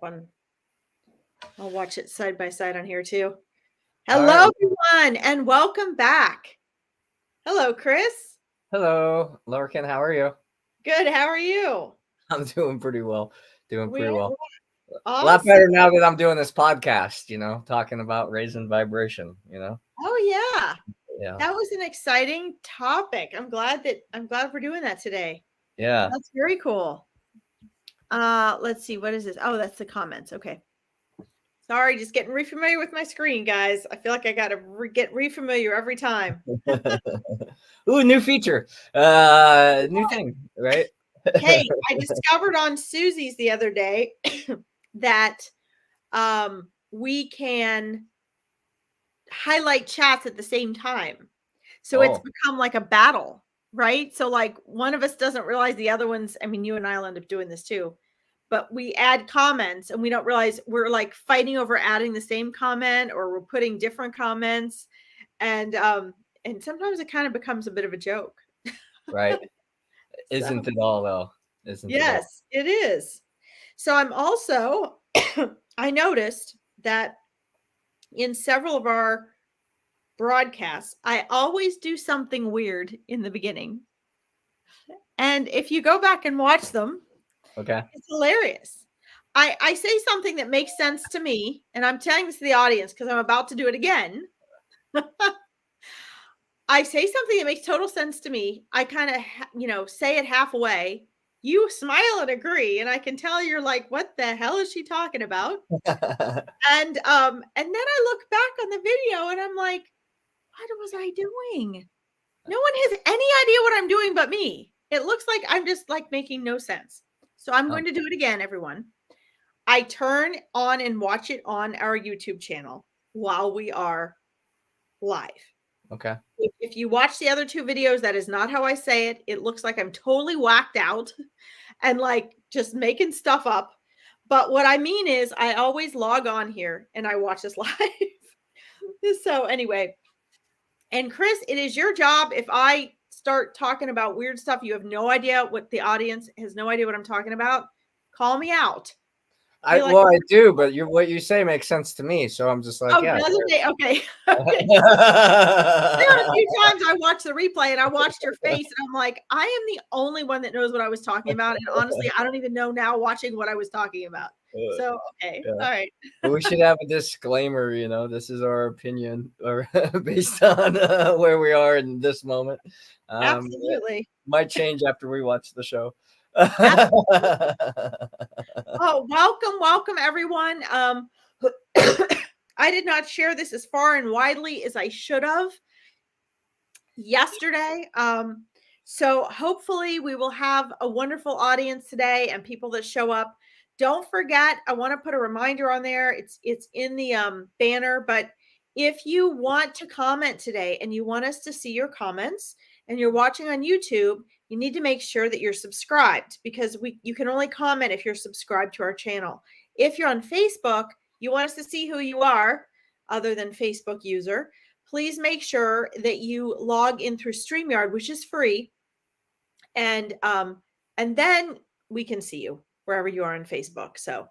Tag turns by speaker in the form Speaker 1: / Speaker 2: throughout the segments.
Speaker 1: one. I'll watch it side by side on here too.
Speaker 2: All
Speaker 1: Hello,
Speaker 2: right.
Speaker 1: everyone, and welcome back. Hello, Chris.
Speaker 2: Hello, Lorcan. How are you?
Speaker 1: Good. How are you?
Speaker 2: I'm doing pretty well. Doing
Speaker 1: We
Speaker 2: pretty well. A lot
Speaker 1: awesome.
Speaker 2: better now that I'm doing this podcast, talking about raising vibration,
Speaker 1: Oh yeah,
Speaker 2: Yeah.
Speaker 1: that was an exciting topic. I'm glad we're doing that today.
Speaker 2: Yeah.
Speaker 1: That's very cool. Let's see. What is this? Oh, that's the comments. Okay. Sorry, just getting refamiliar with my screen, guys. I feel like I got to get refamiliar every time.
Speaker 2: Ooh, new feature. New thing, right?
Speaker 1: Hey, I discovered on Susie's the other day that we can highlight chats at the same time. So it's
Speaker 2: Oh.
Speaker 1: become like a battle, right? So like one of us doesn't realize the other one's, I mean, you and I'll end up doing this too. But we add comments and we don't realize we're like fighting over adding the same comment or we're putting different comments. And sometimes it kind of becomes a bit of a joke.
Speaker 2: Right.
Speaker 1: So
Speaker 2: Isn't it all though? Isn't it all?
Speaker 1: yes, it is. So I'm also I noticed that in several of our broadcasts, I always do something weird in the beginning. And if you go back and watch them,
Speaker 2: Okay.
Speaker 1: it's hilarious. I say something that makes sense to me, and I'm telling this to the audience because I'm about to do it again. I say something that makes total sense to me. I kind of, say it halfway. You smile and agree, and I can tell you're like, "What the hell is she talking about?" And then I look back on the video, and I'm like, "What was I doing?" No one has any idea what I'm doing but me. It looks like I'm just like making no sense. So I'm
Speaker 2: Oh,
Speaker 1: going to do it again, everyone. I turn on and watch it on our YouTube channel while we are live.
Speaker 2: okay.
Speaker 1: If you watch the other two videos, that is not how I say it. It looks like I'm totally whacked out and like just making stuff up. But what I mean is, I always log on here and I watch this live. So, anyway, and Chris, it is your job. If I start talking about weird stuff, you have no idea what the audience has no idea what I'm talking about. Call me out. Be like,
Speaker 2: I do, but what you say makes sense to me, so I'm just like,
Speaker 1: oh,
Speaker 2: yeah.
Speaker 1: doesn't it? Okay. Okay. There are a few times I watched the replay and I watched your face and I'm like, I am the only one that knows what I was talking about. And honestly, I don't even know now watching what I was talking about. So, okay.
Speaker 2: Yeah.
Speaker 1: All right.
Speaker 2: But we should have a disclaimer, this is our opinion or based on where we are in this moment. It
Speaker 1: Absolutely.
Speaker 2: might change after we watch the show.
Speaker 1: Oh, welcome everyone. I did not share this as far and widely as I should have yesterday. So hopefully we will have a wonderful audience today and people that show up. Don't forget, I want to put a reminder on there. It's in the banner, but if you want to comment today and you want us to see your comments and you're watching on YouTube, you need to make sure that you're subscribed because you can only comment if you're subscribed to our channel. If you're on Facebook, you want us to see who you are other than Facebook user. Please make sure that you log in through StreamYard, which is free. And then we can see you wherever you are on Facebook. So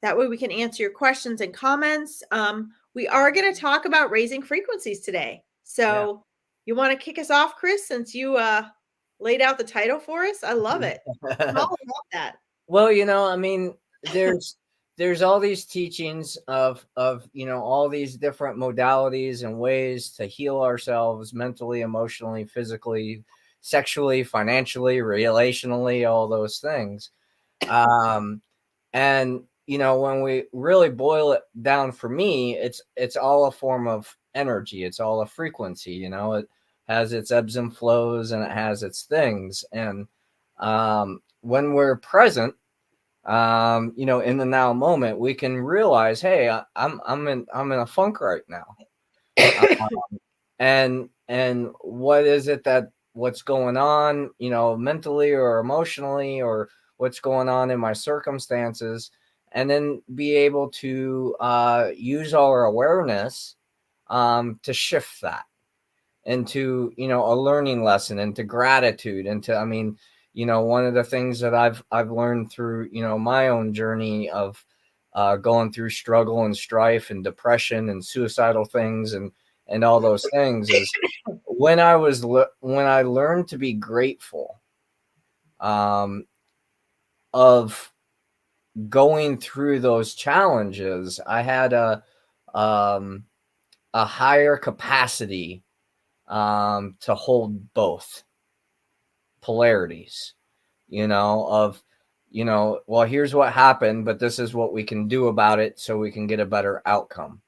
Speaker 1: that way we can answer your questions and comments. We are going to talk about raising frequencies today. So you want to kick us off, Chris, since you laid out the title for us? I love it. I'm all about that.
Speaker 2: Well, I mean, there's all these teachings of all these different modalities and ways to heal ourselves mentally, emotionally, physically, sexually, financially, relationally, all those things. And when we really boil it down, for me, it's all a form of energy. It's all a frequency. It has its ebbs and flows, and it has its things. And when we're present, in the now moment, we can realize, hey, I'm in a funk right now. And what is it what's going on, mentally or emotionally, or what's going on in my circumstances, and then be able to use our awareness to shift that into, a learning lesson, into gratitude, into, I mean, one of the things that I've learned through, my own journey of going through struggle and strife and depression and suicidal things and all those things, is when I learned to be grateful of going through those challenges. I had a higher capacity to hold both polarities, of, well, here's what happened, but this is what we can do about it so we can get a better outcome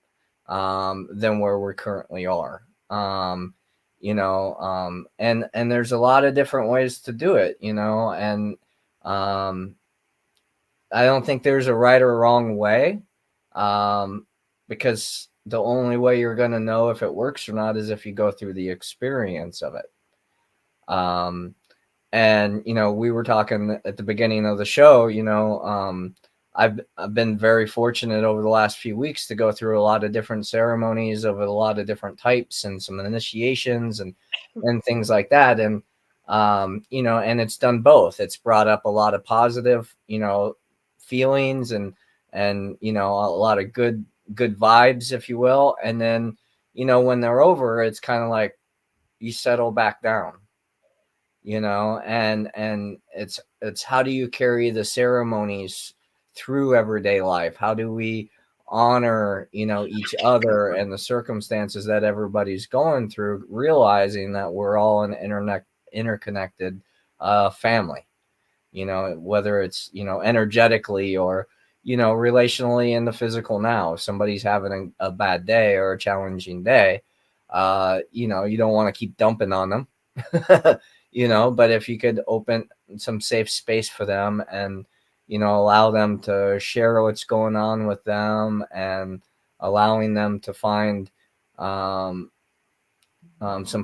Speaker 2: than where we currently are. And there's a lot of different ways to do it, and I don't think there's a right or wrong way, because the only way you're going to know if it works or not is if you go through the experience of it. And, we were talking at the beginning of the show, I've been very fortunate over the last few weeks to go through a lot of different ceremonies of a lot of different types and some initiations and things like that. And, and it's done both. It's brought up a lot of positive, feelings and, a lot of good vibes, if you will. And then, when they're over, it's kind of like you settle back down, and it's how do you carry the ceremonies through everyday life? How do we honor, each other and the circumstances that everybody's going through, realizing that we're all an interconnected family, whether it's, energetically or, relationally in the physical now. If somebody's having a bad day or a challenging day, you don't want to keep dumping on them, but if you could open some safe space for them and, allow them to share what's going on with them and allowing them to find some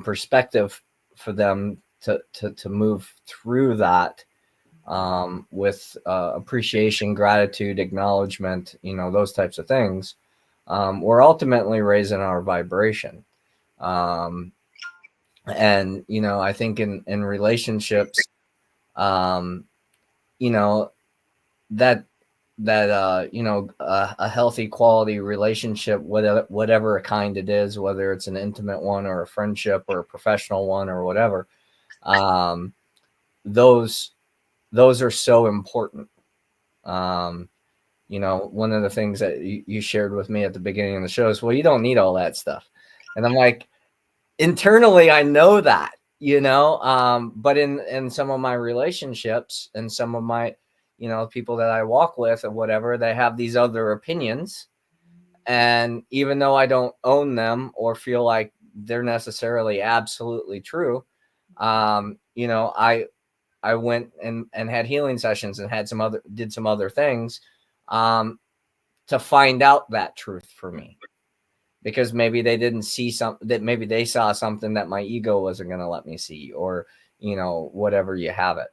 Speaker 2: perspective for them to move through that with appreciation, gratitude, acknowledgement, those types of things, we're ultimately raising our vibration. And, I think in relationships, a healthy quality relationship, whatever kind it is, whether it's an intimate one or a friendship or a professional one or whatever, those are so important. One of the things that you shared with me at the beginning of the show is, well, you don't need all that stuff. And I'm like, internally, I know that, but in some of my relationships and some of my, people that I walk with or whatever, they have these other opinions. And even though I don't own them or feel like they're necessarily absolutely true, I went and had healing sessions and did some other things to find out that truth for me, because maybe they didn't see something that maybe they saw something that my ego wasn't going to let me see, or, whatever you have it.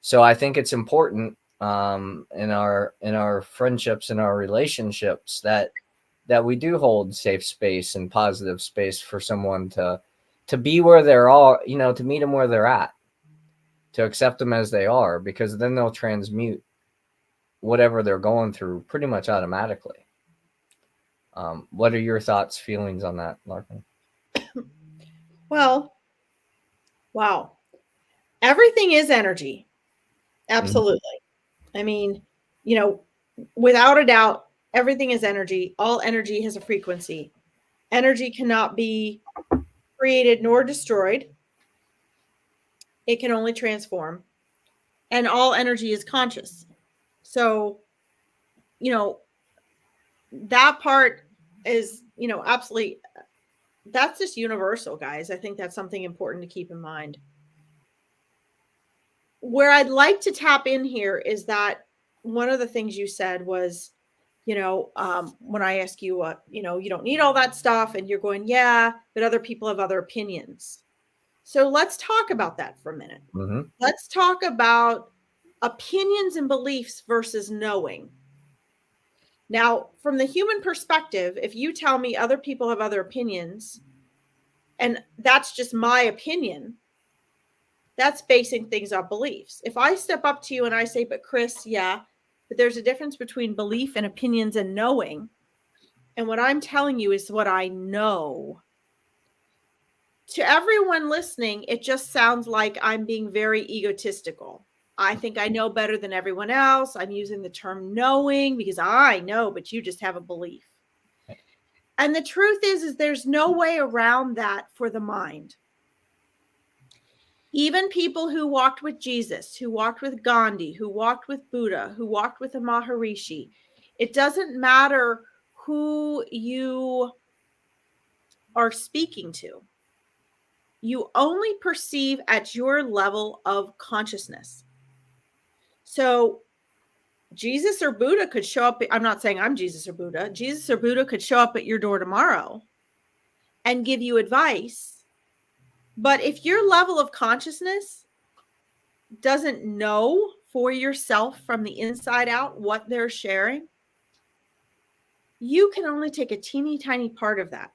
Speaker 2: So I think it's important in our friendships and our relationships that we do hold safe space and positive space for someone to be where they're all, to meet them where they're at, to accept them as they are, because then they'll transmute whatever they're going through pretty much automatically. What are your thoughts, feelings on that, Larkin?
Speaker 1: Well, wow. Everything is energy. Absolutely. Mm-hmm. I mean, without a doubt, everything is energy. All energy has a frequency. Energy cannot be created nor destroyed. It can only transform. And all energy is conscious. So, that part is, absolutely, that's just universal, guys. I think that's something important to keep in mind. Where I'd like to tap in here is that one of the things you said was, when I ask you what, you don't need all that stuff, and you're going, yeah, but other people have other opinions. So let's talk about that for a minute. Mm-hmm. Let's talk about opinions and beliefs versus knowing. Now, from the human perspective, if you tell me other people have other opinions, and that's just my opinion, That's basing things on beliefs. If I step up to you and I say, but Chris, yeah, but there's a difference between belief and opinions and knowing. And what I'm telling you is what I know. To everyone listening, it just sounds like I'm being very egotistical. I think I know better than everyone else. I'm using the term knowing because I know, but you just have a belief. And the truth is there's no way around that for the mind. Even people who walked with Jesus, who walked with Gandhi, who walked with Buddha, who walked with a Maharishi, it doesn't matter who you are speaking to. You only perceive at your level of consciousness. So Jesus or Buddha could show up. I'm not saying I'm Jesus or Buddha. Jesus or Buddha could show up at your door tomorrow and give you advice. But if your level of consciousness doesn't know for yourself from the inside out what they're sharing, you can only take a teeny tiny part of that.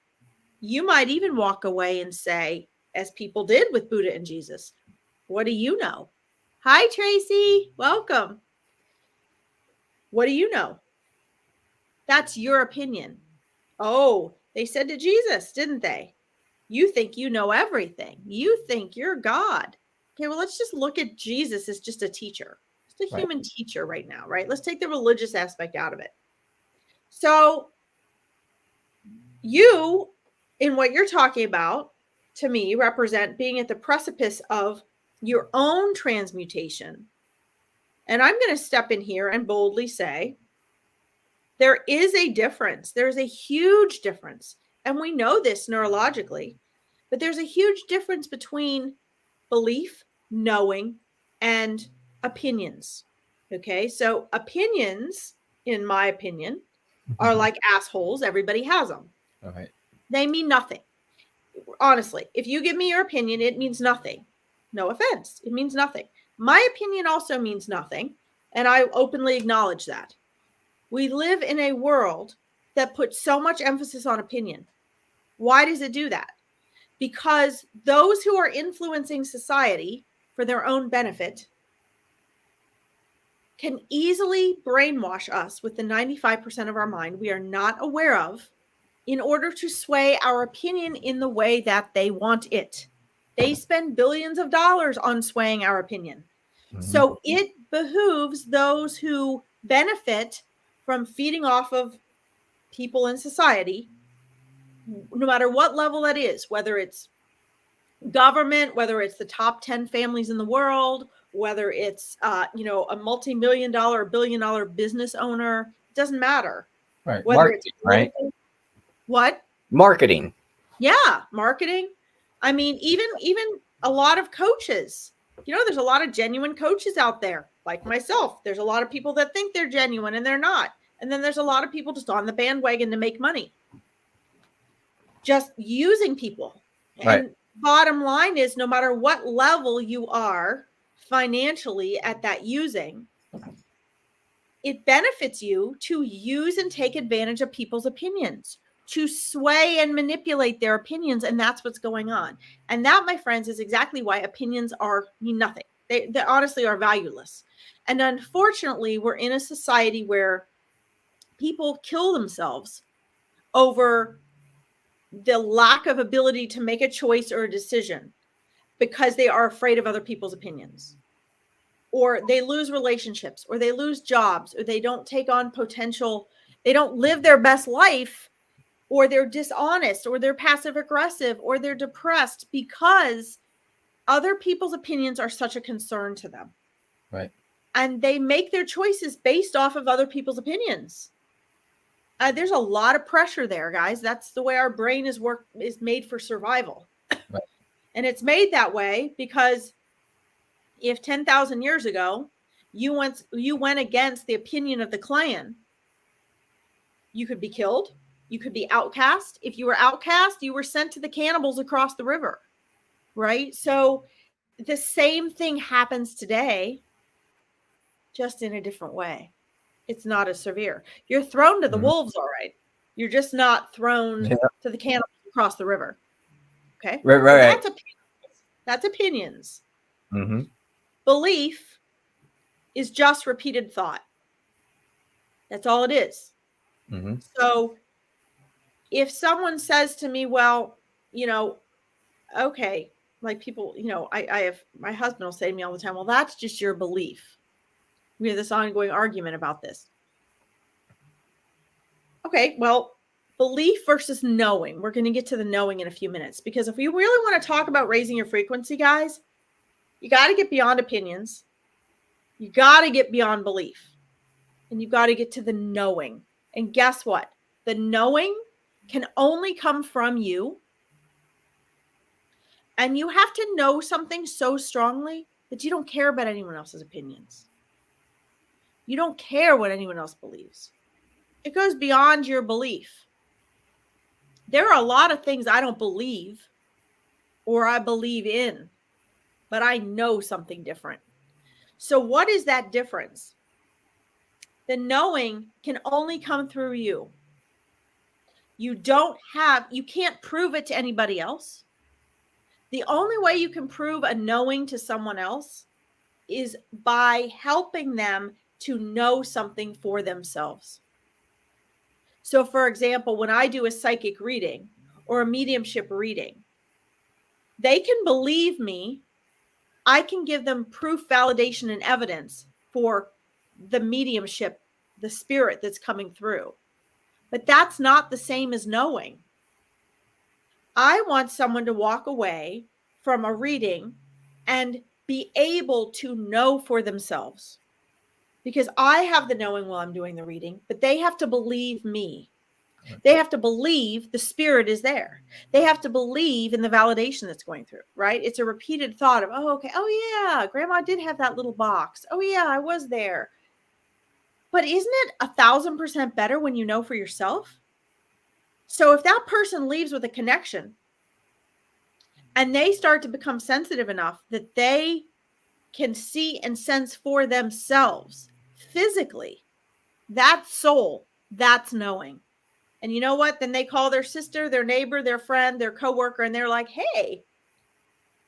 Speaker 1: You might even walk away and say, as people did with Buddha and Jesus, what do you know? Hi, Tracy. Welcome. What do you know? That's your opinion. Oh, they said to Jesus, didn't they? You think you know everything. You think you're God. Okay, well, let's just look at Jesus as just a teacher, just a human teacher right now, right? Let's take the religious aspect out of it. So you, in what you're talking about, to me, represent being at the precipice of your own transmutation. And I'm going to step in here and boldly say, there is a difference. There's a huge difference. And we know this neurologically, but there's a huge difference between belief, knowing, and opinions. Okay. So opinions, in my opinion, are like assholes. Everybody has them.
Speaker 2: Okay.
Speaker 1: They mean nothing. Honestly, if you give me your opinion, it means nothing. No offense. It means nothing. My opinion also means nothing. And I openly acknowledge that. We live in a world that puts so much emphasis on opinion. Why does it do that? Because those who are influencing society for their own benefit can easily brainwash us with the 95% of our mind we are not aware of in order to sway our opinion in the way that they want it. They spend billions of dollars on swaying our opinion. Mm-hmm. So it behooves those who benefit from feeding off of people in society, no matter what level that is, whether it's government, whether it's the top 10 families in the world, whether it's, a multi-million dollar, billion-dollar business owner, it doesn't matter.
Speaker 2: Right.
Speaker 1: Whether
Speaker 2: marketing,
Speaker 1: it's
Speaker 2: right?
Speaker 1: What?
Speaker 2: Marketing.
Speaker 1: Yeah, marketing. I mean, even a lot of coaches, there's a lot of genuine coaches out there, like myself. There's a lot of people that think they're genuine and they're not. And then there's a lot of people just on the bandwagon to make money, just using people.
Speaker 2: Right.
Speaker 1: And bottom line is, no matter what level you are financially at that using, it benefits you to use and take advantage of people's opinions, to sway and manipulate their opinions. And that's what's going on. And that, my friends, is exactly why opinions mean nothing. They honestly are valueless. And unfortunately, we're in a society where people kill themselves over the lack of ability to make a choice or a decision because they are afraid of other people's opinions, or they lose relationships, or they lose jobs, or they don't take on potential. They don't live their best life, or they're dishonest, or they're passive aggressive, or they're depressed because other people's opinions are such a concern to them.
Speaker 2: Right.
Speaker 1: And they make their choices based off of other people's opinions. There's a lot of pressure there, guys. That's the way our brain is made for survival.
Speaker 2: Right.
Speaker 1: And it's made that way because if 10,000 years ago you went against the opinion of the clan, you could be killed. You could be outcast. If you were outcast, you were sent to the cannibals across the river, right? So the same thing happens today, just in a different way. It's not as severe. You're thrown to the wolves, all right. You're just not thrown to the cannibals across the river. Okay.
Speaker 2: Right.
Speaker 1: That's opinions.
Speaker 2: Mm-hmm.
Speaker 1: Belief is just repeated thought. That's all it is.
Speaker 2: Mm-hmm.
Speaker 1: So if someone says to me, well, okay, like people, I have, my husband will say to me all the time, well, that's just your belief. We have this ongoing argument about this. Okay, well, belief versus knowing. We're going to get to the knowing in a few minutes, because if we really want to talk about raising your frequency, guys, you got to get beyond opinions. You got to get beyond belief, and you got to get to the knowing. And guess what? The knowing can only come from you. And you have to know something so strongly that you don't care about anyone else's opinions. You don't care what anyone else believes. It goes beyond your belief. There are a lot of things I don't believe or I believe in, but I know something different. So what is that difference? The knowing can only come through you. You can't prove it to anybody else. The only way you can prove a knowing to someone else is by helping them to know something for themselves. So, for example, when I do a psychic reading or a mediumship reading, they can believe me. I can give them proof, validation, and evidence for the mediumship, the spirit that's coming through. But that's not the same as knowing. I want someone to walk away from a reading and be able to know for themselves. Because I have the knowing while I'm doing the reading, but they have to believe me. They have to believe the spirit is there. They have to believe in the validation that's going through, right? It's a repeated thought of, oh, okay. Oh, yeah, grandma did have that little box. Oh, yeah, I was there. But isn't it 1,000% better when you know for yourself? So if that person leaves with a connection and they start to become sensitive enough that they can see and sense for themselves physically, that soul, that's knowing. And you know what? Then they call their sister, their neighbor, their friend, their coworker, and they're like, hey,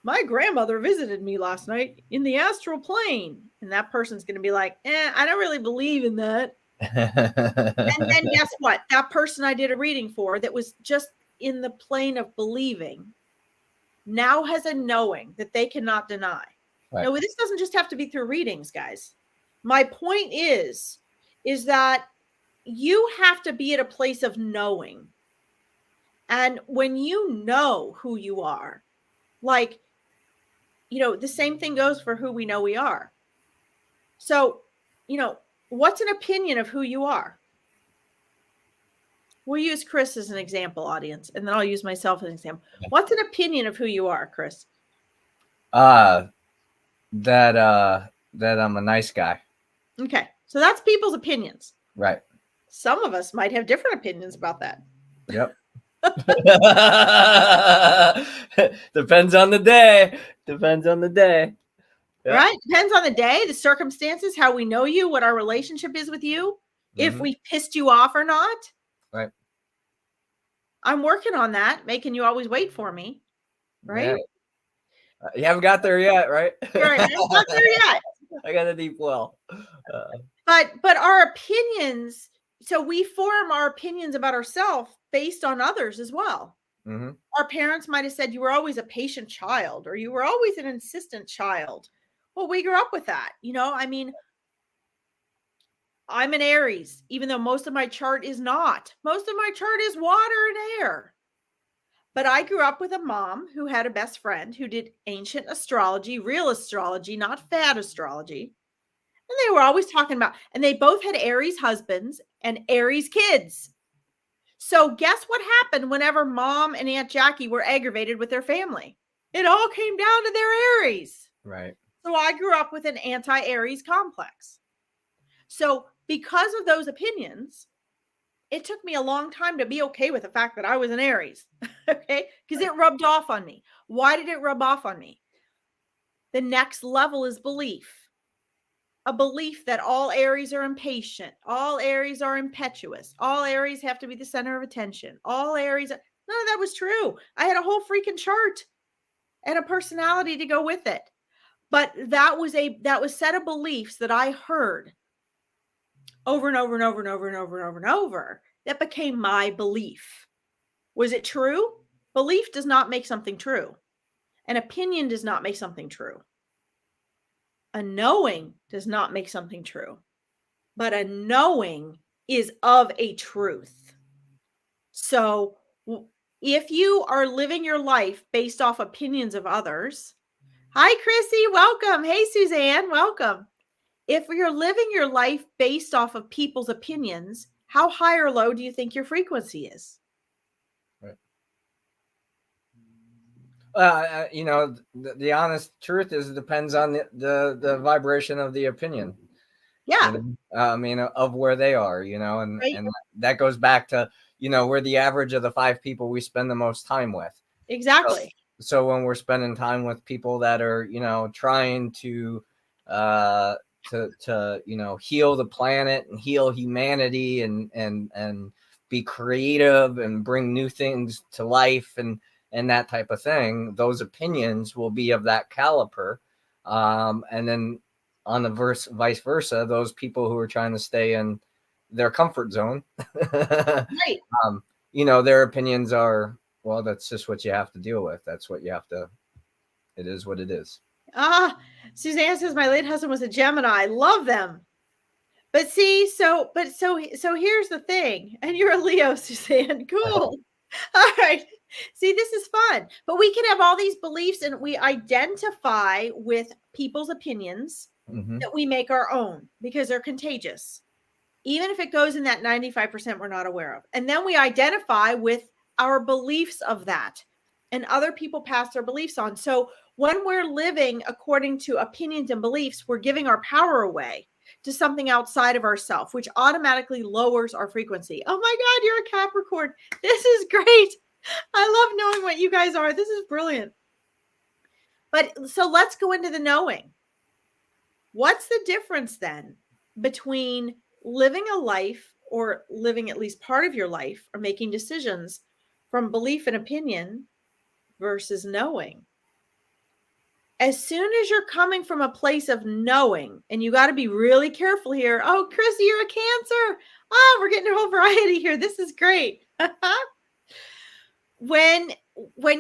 Speaker 1: my grandmother visited me last night in the astral plane. And that person's going to be like, I don't really believe in that. And then guess what? That person I did a reading for that was just in the plane of believing now has a knowing that they cannot deny.
Speaker 2: Right.
Speaker 1: Now, this doesn't just have to be through readings, guys. My point is that you have to be at a place of knowing. And when you know who you are, like, the same thing goes for who we know we are. So, what's an opinion of who you are? We'll use Chris as an example, audience, and then I'll use myself as an example. What's an opinion of who you are, Chris?
Speaker 2: That I'm a nice guy.
Speaker 1: Okay. So that's people's opinions.
Speaker 2: Right.
Speaker 1: Some of us might have different opinions about that.
Speaker 2: Yep. Depends on the day.
Speaker 1: Yep. Right? Depends on the day, the circumstances, how we know you, what our relationship is with you, if we pissed you off or not.
Speaker 2: Right.
Speaker 1: I'm working on that, making you always wait for me. Right?
Speaker 2: Yeah. You haven't got there yet, right?
Speaker 1: Right. I haven't got there yet.
Speaker 2: I got a deep well.
Speaker 1: But our opinions, so we form our opinions about ourselves based on others as well.
Speaker 2: Mm-hmm.
Speaker 1: Our parents might have said you were always a patient child, or you were always an insistent child. Well, we grew up with that. I mean, I'm an Aries, even though most of my chart is not. Most of my chart is water and air. But I grew up with a mom who had a best friend who did ancient astrology, real astrology, not fad astrology. And they were always talking about, and they both had Aries husbands and Aries kids. So guess what happened whenever Mom and Aunt Jackie were aggravated with their family? It all came down to their Aries.
Speaker 2: Right.
Speaker 1: So I grew up with an anti-Aries complex. So because of those opinions, it took me a long time to be okay with the fact that I was an Aries. Okay? Because it rubbed off on me. Why did it rub off on me? The next level is belief. A belief that all Aries are impatient, all Aries are impetuous, all Aries have to be the center of attention, all Aries. None of that was true. I had a whole freaking chart and a personality to go with it. But that was a set of beliefs that I heard over and over and over and over and over and over and over that became my belief. Was it true? Belief does not make something true. An opinion does not make something true. A knowing does not make something true. But a knowing is of a truth. So if you are living your life based off opinions of others, hi, Chrissy, welcome. Hey, Suzanne, welcome. If you're living your life based off of people's opinions, how high or low do you think your frequency is?
Speaker 2: You know, the honest truth is it depends on the vibration of the opinion.
Speaker 1: Yeah.
Speaker 2: You know? I mean, of where they are, you know, and
Speaker 1: Right.
Speaker 2: and that goes back to, you know, we're the average of the 5 people we spend the most time with.
Speaker 1: Exactly.
Speaker 2: So when we're spending time with people that are, you know, trying to you know, heal the planet and heal humanity and be creative and bring new things to life and that type of thing, those opinions will be of that caliber. And then on the vice versa, those people who are trying to stay in their comfort zone,
Speaker 1: Right.
Speaker 2: you know, their opinions are, well, that's just what you have to deal with. That's what you have to, it is what it is.
Speaker 1: Suzanne says my late husband was a Gemini. Love them. But see, so here's the thing. And you're a Leo, Suzanne. Cool. All right. See, this is fun. But we can have all these beliefs and we identify with people's opinions that we make our own because they're contagious. Even if it goes in that 95% we're not aware of. And then we identify with our beliefs of that. And other people pass their beliefs on. So when we're living according to opinions and beliefs, we're giving our power away to something outside of ourselves, which automatically lowers our frequency. Oh my God, you're a Capricorn. This is great. I love knowing what you guys are. This is brilliant. But so let's go into the knowing. What's the difference then between living a life or living at least part of your life or making decisions from belief and opinion versus knowing? As soon as you're coming from a place of knowing, and you got to be really careful here. Oh, Chrissy, you're a Cancer. Oh, we're getting a whole variety here. This is great. when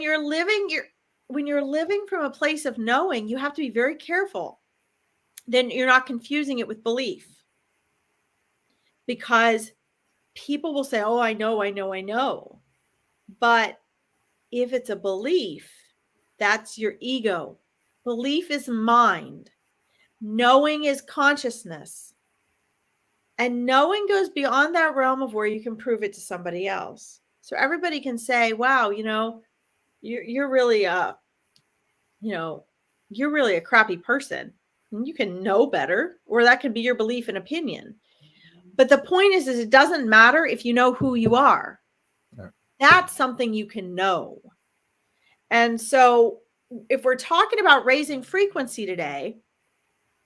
Speaker 1: you're living from a place of knowing, you have to be very careful. Then you're not confusing it with belief. Because people will say, oh, I know. But if it's a belief, that's your ego. Belief is mind. Knowing is consciousness. And knowing goes beyond that realm of where you can prove it to somebody else. So everybody can say, wow, you know, you're really you're really a crappy person. And you can know better, or that can be your belief and opinion. But the point is it doesn't matter if you know who you are.
Speaker 2: Yeah.
Speaker 1: That's something you can know. And so if we're talking about raising frequency today,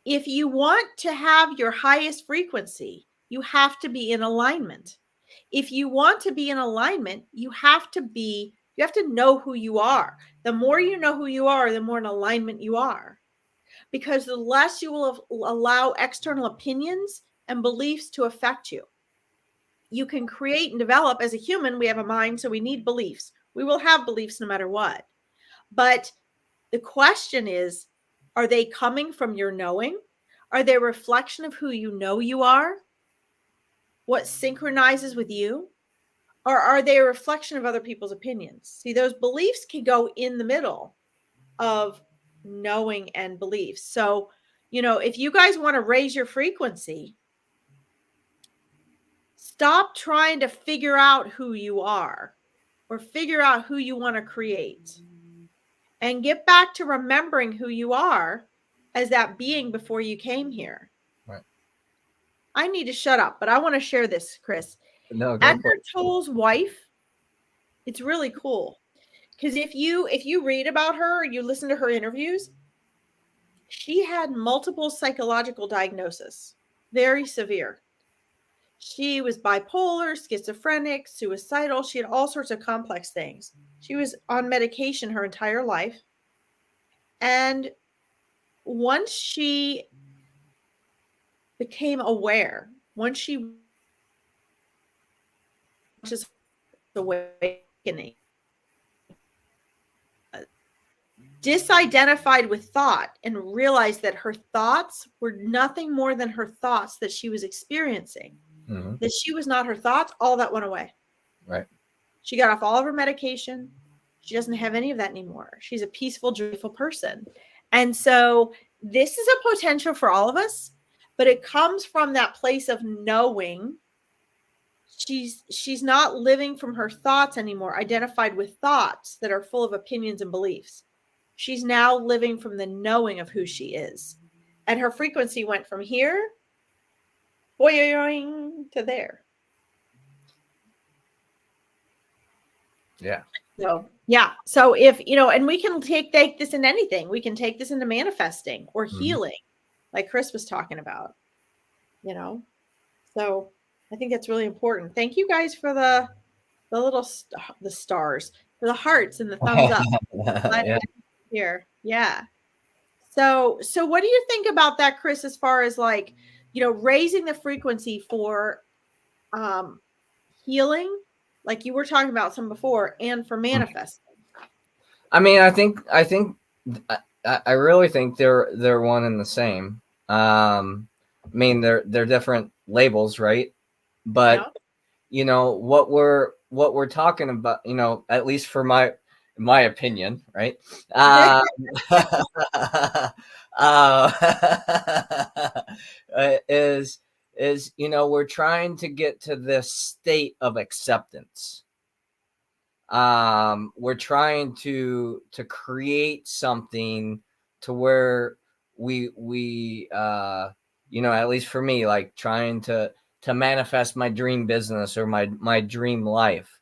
Speaker 1: if you want to have your highest frequency, you have to be in alignment. If you want to be in alignment, you have to know who you are. The more you know who you are, the more in alignment you are. Because the less you will allow external opinions and beliefs to affect you. You can create and develop as a human. We have a mind, so we need beliefs. We will have beliefs no matter what. But the question is, are they coming from your knowing? Are they a reflection of who you know you are? What synchronizes with you? Or are they a reflection of other people's opinions? See, those beliefs can go in the middle of knowing and beliefs. So, you know, if you guys want to raise your frequency, stop trying to figure out who you are or figure out who you want to create and get back to remembering who you are as that being before you came here.
Speaker 2: Right.
Speaker 1: I need to shut up, but I want to share this, Chris.
Speaker 2: No,
Speaker 1: Eckhart Tolle's wife, it's really cool. Because if you read about her, you listen to her interviews, she had multiple psychological diagnoses, very severe. She was bipolar, schizophrenic, suicidal. She had all sorts of complex things. She was on medication her entire life. And once she became aware, once she just awakening, disidentified with thought and realized that her thoughts were nothing more than her thoughts that she was experiencing, that she was not her thoughts, all that went away.
Speaker 2: Right.
Speaker 1: She got off all of her medication. She doesn't have any of that anymore. She's a peaceful, joyful person. And so this is a potential for all of us, but it comes from that place of knowing she's not living from her thoughts anymore, identified with thoughts that are full of opinions and beliefs. She's now living from the knowing of who she is. And her frequency went from here, boing, to there.
Speaker 2: Yeah.
Speaker 1: So, yeah. So if, and we can take this into anything. We can take this into manifesting or healing, like Chris was talking about, So I think that's really important. Thank you guys for the little the stars, for the hearts and the thumbs up.
Speaker 2: Yeah.
Speaker 1: Here. Yeah. So what do you think about that, Chris, as far as like, raising the frequency for healing, like you were talking about some before, and for manifesting?
Speaker 2: I mean, I really think they're one and the same. I mean, they're different labels, right? But what we're talking about, at least for my opinion, right? Is we're trying to get to this state of acceptance. We're trying to create something to where we at least for me, like trying to manifest my dream business or my dream life,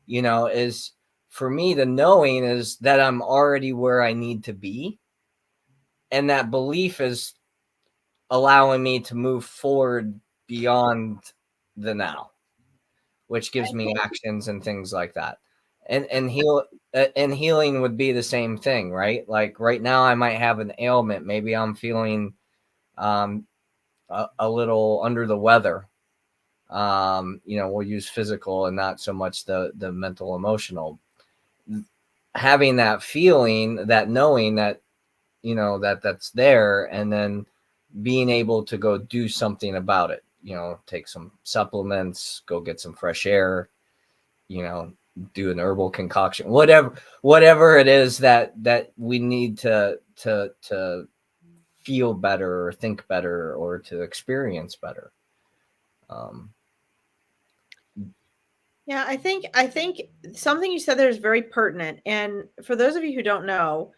Speaker 2: is for me, the knowing is that I'm already where I need to be. And that belief is allowing me to move forward beyond the now, which gives me actions and things like that. And healing would be the same thing, right? Like right now I might have an ailment. Maybe I'm feeling a little under the weather. We'll use physical and not so much the mental, emotional. Having that feeling, that knowing that, that's there, and then being able to go do something about it, take some supplements, go get some fresh air, do an herbal concoction, whatever it is that we need to feel better or think better or to experience better.
Speaker 1: Yeah, I think something you said there is very pertinent. And for those of you who don't know,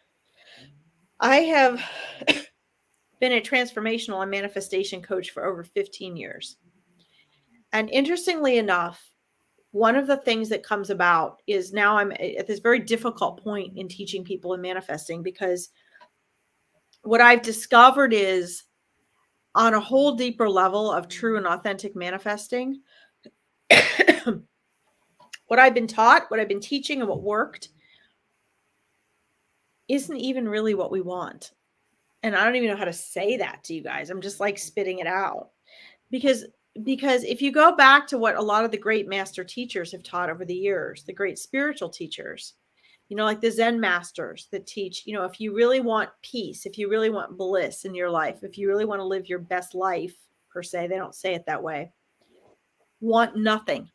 Speaker 1: I have been a transformational and manifestation coach for over 15 years. And interestingly enough, one of the things that comes about is now I'm at this very difficult point in teaching people in manifesting, because what I've discovered is, on a whole deeper level of true and authentic manifesting, what I've been taught, what I've been teaching, and what worked isn't even really what we want. And I don't even know how to say that to you guys. I'm just like spitting it out. Because if you go back to what a lot of the great master teachers have taught over the years, the great spiritual teachers, like the Zen masters that teach, if you really want peace, if you really want bliss in your life, if you really want to live your best life, per se, they don't say it that way, want nothing.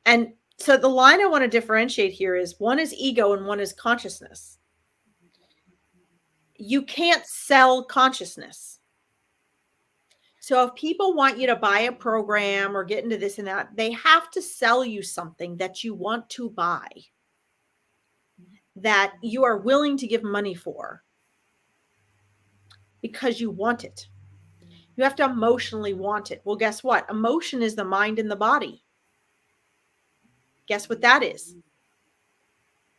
Speaker 1: And so the line I want to differentiate here is, one is ego and one is consciousness. You can't sell consciousness. So if people want you to buy a program or get into this and that, they have to sell you something that you want to buy, that you are willing to give money for, because you want it. You have to emotionally want it. Well, guess what? Emotion is the mind and the body. Guess what that is?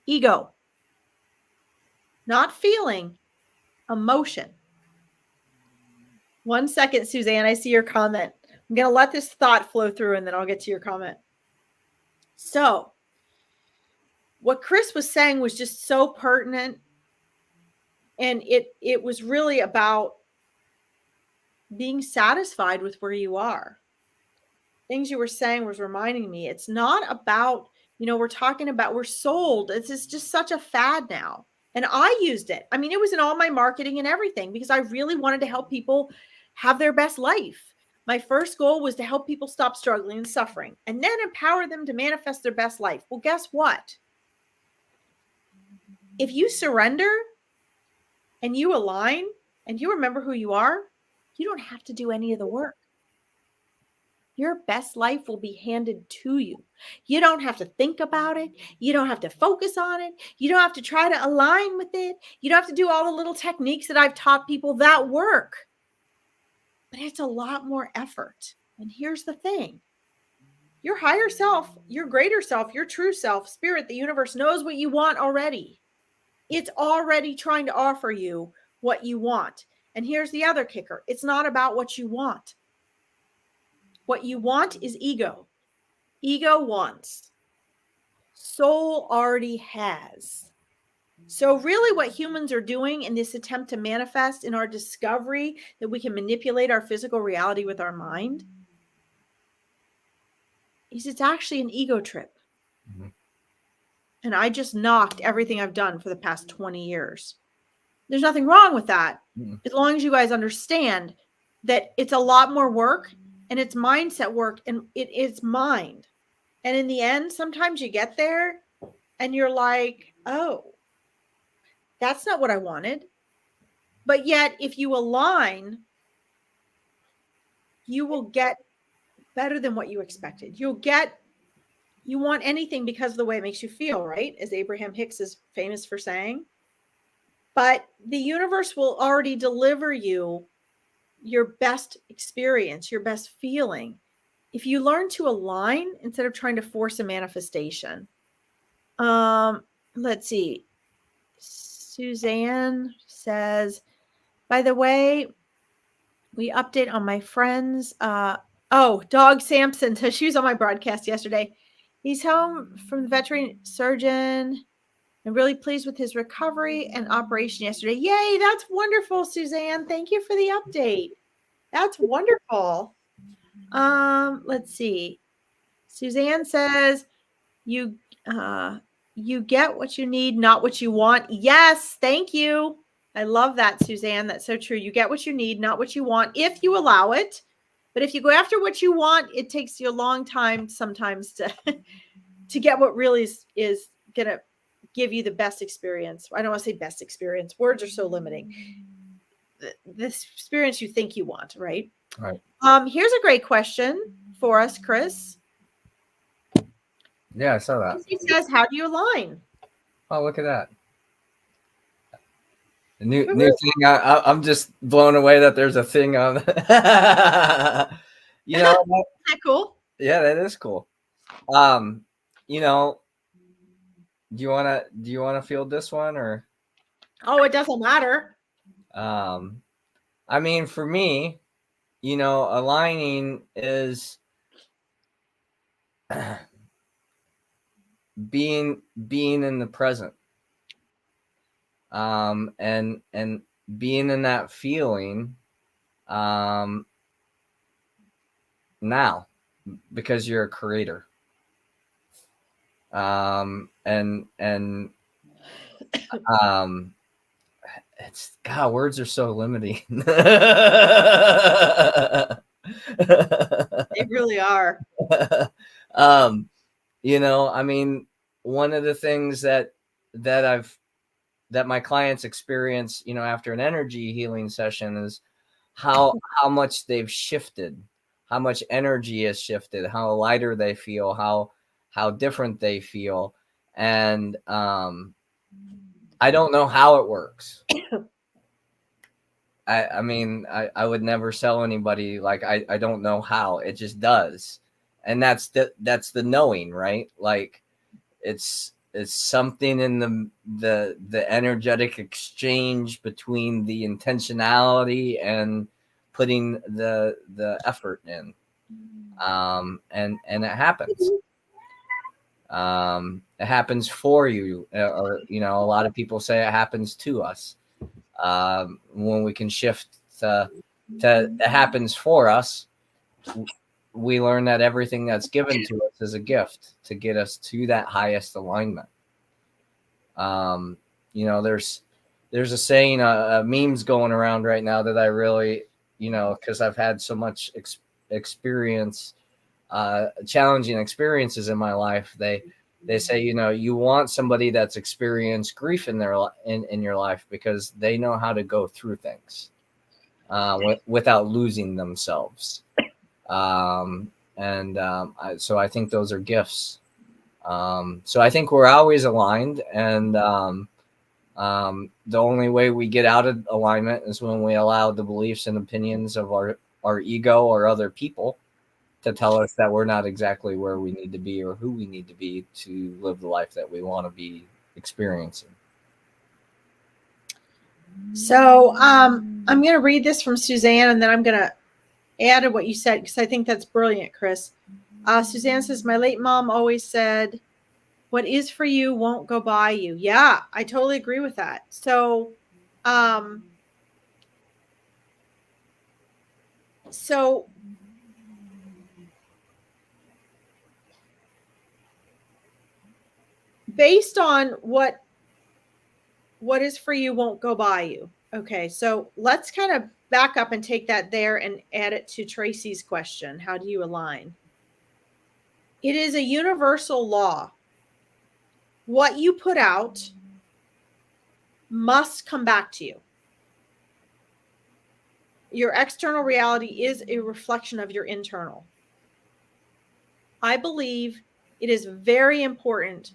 Speaker 1: Ego. Not feeling, emotion. 1 second, Suzanne, I see your comment. I'm going to let this thought flow through and then I'll get to your comment. So what Chris was saying was just so pertinent. And it was really about being satisfied with where you are. Things you were saying was reminding me, it's not about, we're talking about, we're sold. It's just such a fad now. And I used it. I mean, it was in all my marketing and everything because I really wanted to help people have their best life. My first goal was to help people stop struggling and suffering and then empower them to manifest their best life. Well, guess what? If you surrender and you align and you remember who you are, you don't have to do any of the work. Your best life will be handed to you. You don't have to think about it. You don't have to focus on it. You don't have to try to align with it. You don't have to do all the little techniques that I've taught people that work. But it's a lot more effort. And here's the thing. Your higher self, your greater self, your true self, spirit, the universe knows what you want already. It's already trying to offer you what you want. And here's the other kicker. It's not about what you want. What you want is ego. Ego wants. Soul already has. So really what humans are doing in this attempt to manifest in our discovery that we can manipulate our physical reality with our mind is it's actually an ego trip. Mm-hmm. And I just knocked everything I've done for the past 20 years. There's nothing wrong with that. Mm-hmm. As long as you guys understand that it's a lot more work and it's mindset work and it's mind. And in the end, sometimes you get there and you're like, oh, that's not what I wanted. But yet, if you align, you will get better than what you expected. You want anything because of the way it makes you feel, right? As Abraham Hicks is famous for saying. But the universe will already deliver you your best experience, your best feeling. If you learn to align instead of trying to force a manifestation. Let's see. Suzanne says, by the way, we update on my friends. Dog Samson. So she was on my broadcast yesterday. He's home from the veterinary surgeon and really pleased with his recovery and operation yesterday. Yay, that's wonderful, Suzanne. Thank you for the update. That's wonderful. Let's see. Suzanne says, you get what you need, not what you want. Yes, thank you. I love that, Suzanne. That's so true. You get what you need, not what you want, if you allow it. But if you go after what you want, it takes you a long time sometimes to get what really is going to give you the best experience. I don't want to say best experience. Words are so limiting. The experience you think you want, right?
Speaker 2: Right.
Speaker 1: Here's a great question for us, Chris.
Speaker 2: Yeah, I saw that.
Speaker 1: He says, how do you align?
Speaker 2: Oh, look at that. The new thing. I'm just blown away that there's a thing on.
Speaker 1: Isn't that cool?
Speaker 2: Yeah, that is cool. Do you wanna field this one or?
Speaker 1: Oh, it doesn't matter.
Speaker 2: I mean, for me, aligning is being in the present. And being in that feeling now because you're a creator. It's God, words are so limiting.
Speaker 1: They really are.
Speaker 2: I mean, one of the things that my clients experience, after an energy healing session is how much they've shifted, how much energy has shifted, how lighter they feel, how different they feel. And I don't know how it works. I mean, I would never sell anybody like I don't know how. It just does. And that's the knowing, right? Like it's something in the energetic exchange between the intentionality and putting the effort in. And it happens. It happens for you, or a lot of people say it happens to us. When we can shift to it happens for us, we learn that everything that's given to us is a gift to get us to that highest alignment. There's a saying, memes going around right now that I really, because I've had so much experience, challenging experiences in my life. They say, you want somebody that's experienced grief in in your life, because they know how to go through things without losing themselves. So I think those are gifts. So I think we're always aligned, and the only way we get out of alignment is when we allow the beliefs and opinions of our ego or other people to tell us that we're not exactly where we need to be or who we need to be to live the life that we want to be experiencing.
Speaker 1: So I'm going to read this from Suzanne, and then I'm going to add to what you said, because I think that's brilliant, Chris. Suzanne says, my late mom always said, what is for you won't go by you. Yeah, I totally agree with that. So, based on what is for you won't go by you. Okay, so let's kind of back up and take that there and add it to Tracy's question. How do you align? It is a universal law. What you put out must come back to you. Your external reality is a reflection of your internal. I believe it is very important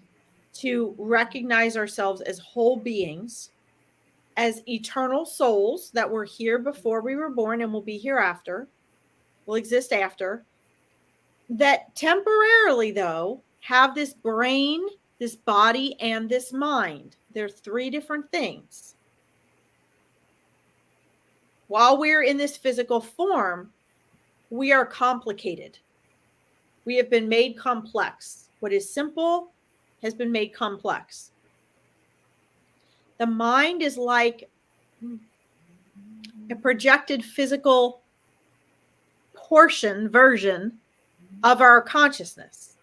Speaker 1: to recognize ourselves as whole beings, as eternal souls that were here before we were born and will be hereafter, will exist after, that temporarily, though, have this brain, this body, and this mind. They're three different things. While we're in this physical form, we are complicated. We have been made complex. What is simple has been made complex. The mind is like a projected physical version of our consciousness,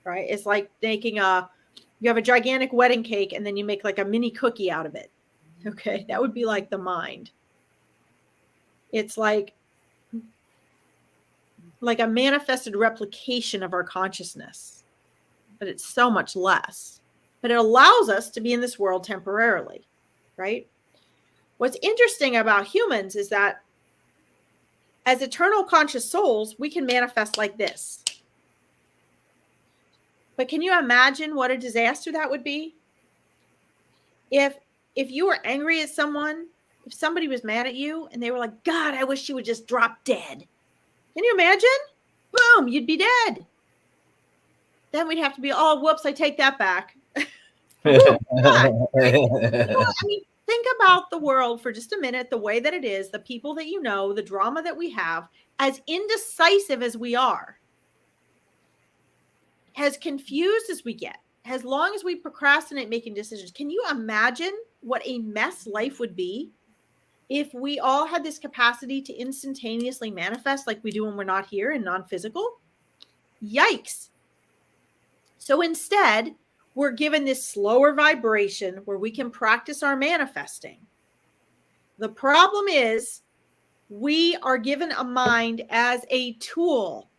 Speaker 1: right? It's like making you have a gigantic wedding cake and then you make like a mini cookie out of it. Okay, that would be like the mind. It's like a manifested replication of our consciousness, but it's so much less. But it allows us to be in this world temporarily, right? What's interesting about humans is that as eternal conscious souls, we can manifest like this. But can you imagine what a disaster that would be? If you were angry at someone, if somebody was mad at you and they were like, God, I wish she would just drop dead. Can you imagine? Boom, you'd be dead. Then we'd have to be, oh, whoops, I take that back. Ooh, God, right? Think about the world for just a minute, the way that it is, the people that you know, the drama that we have, as indecisive as we are, as confused as we get, as long as we procrastinate making decisions. Can you imagine what a mess life would be if we all had this capacity to instantaneously manifest like we do when we're not here and non-physical? Yikes. So instead, we're given this slower vibration where we can practice our manifesting. The problem is we are given a mind as a tool.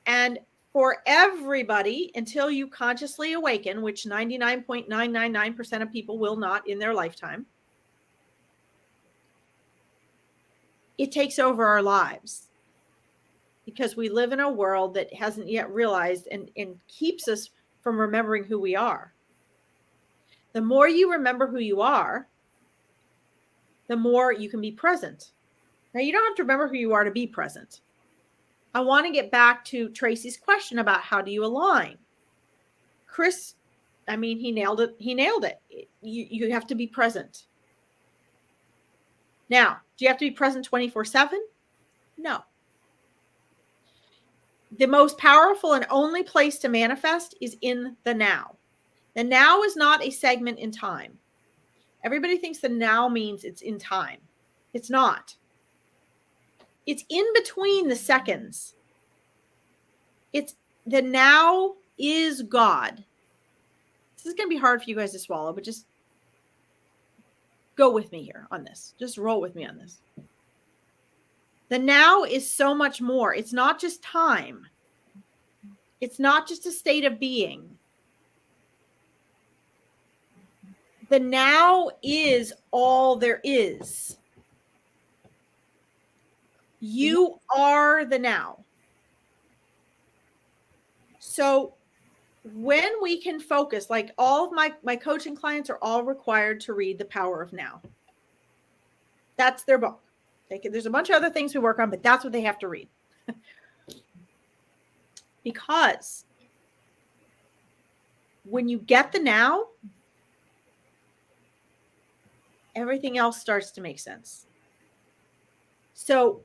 Speaker 1: And for everybody, until you consciously awaken, which 99.999% of people will not in their lifetime, it takes over our lives. Because we live in a world that hasn't yet realized and keeps us from remembering who we are. The more you remember who you are, the more you can be present. Now, you don't have to remember who you are to be present. I want to get back to Tracy's question about how do you align. Chris, he nailed it. He nailed it. You have to be present. Now, do you have to be present 24/7? No. The most powerful and only place to manifest is in the now. The now is not a segment in time. Everybody thinks the now means it's in time. It's not. It's in between the seconds. It's the now is God. This is going to be hard for you guys to swallow, but just go with me here on this. Just roll with me on this. The now is so much more. It's not just time. It's not just a state of being. The now is all there is. You are the now. So when we can focus, like all of my coaching clients are all required to read The Power of Now. That's their book. There's a bunch of other things we work on, but that's what they have to read. Because when you get the now, everything else starts to make sense. So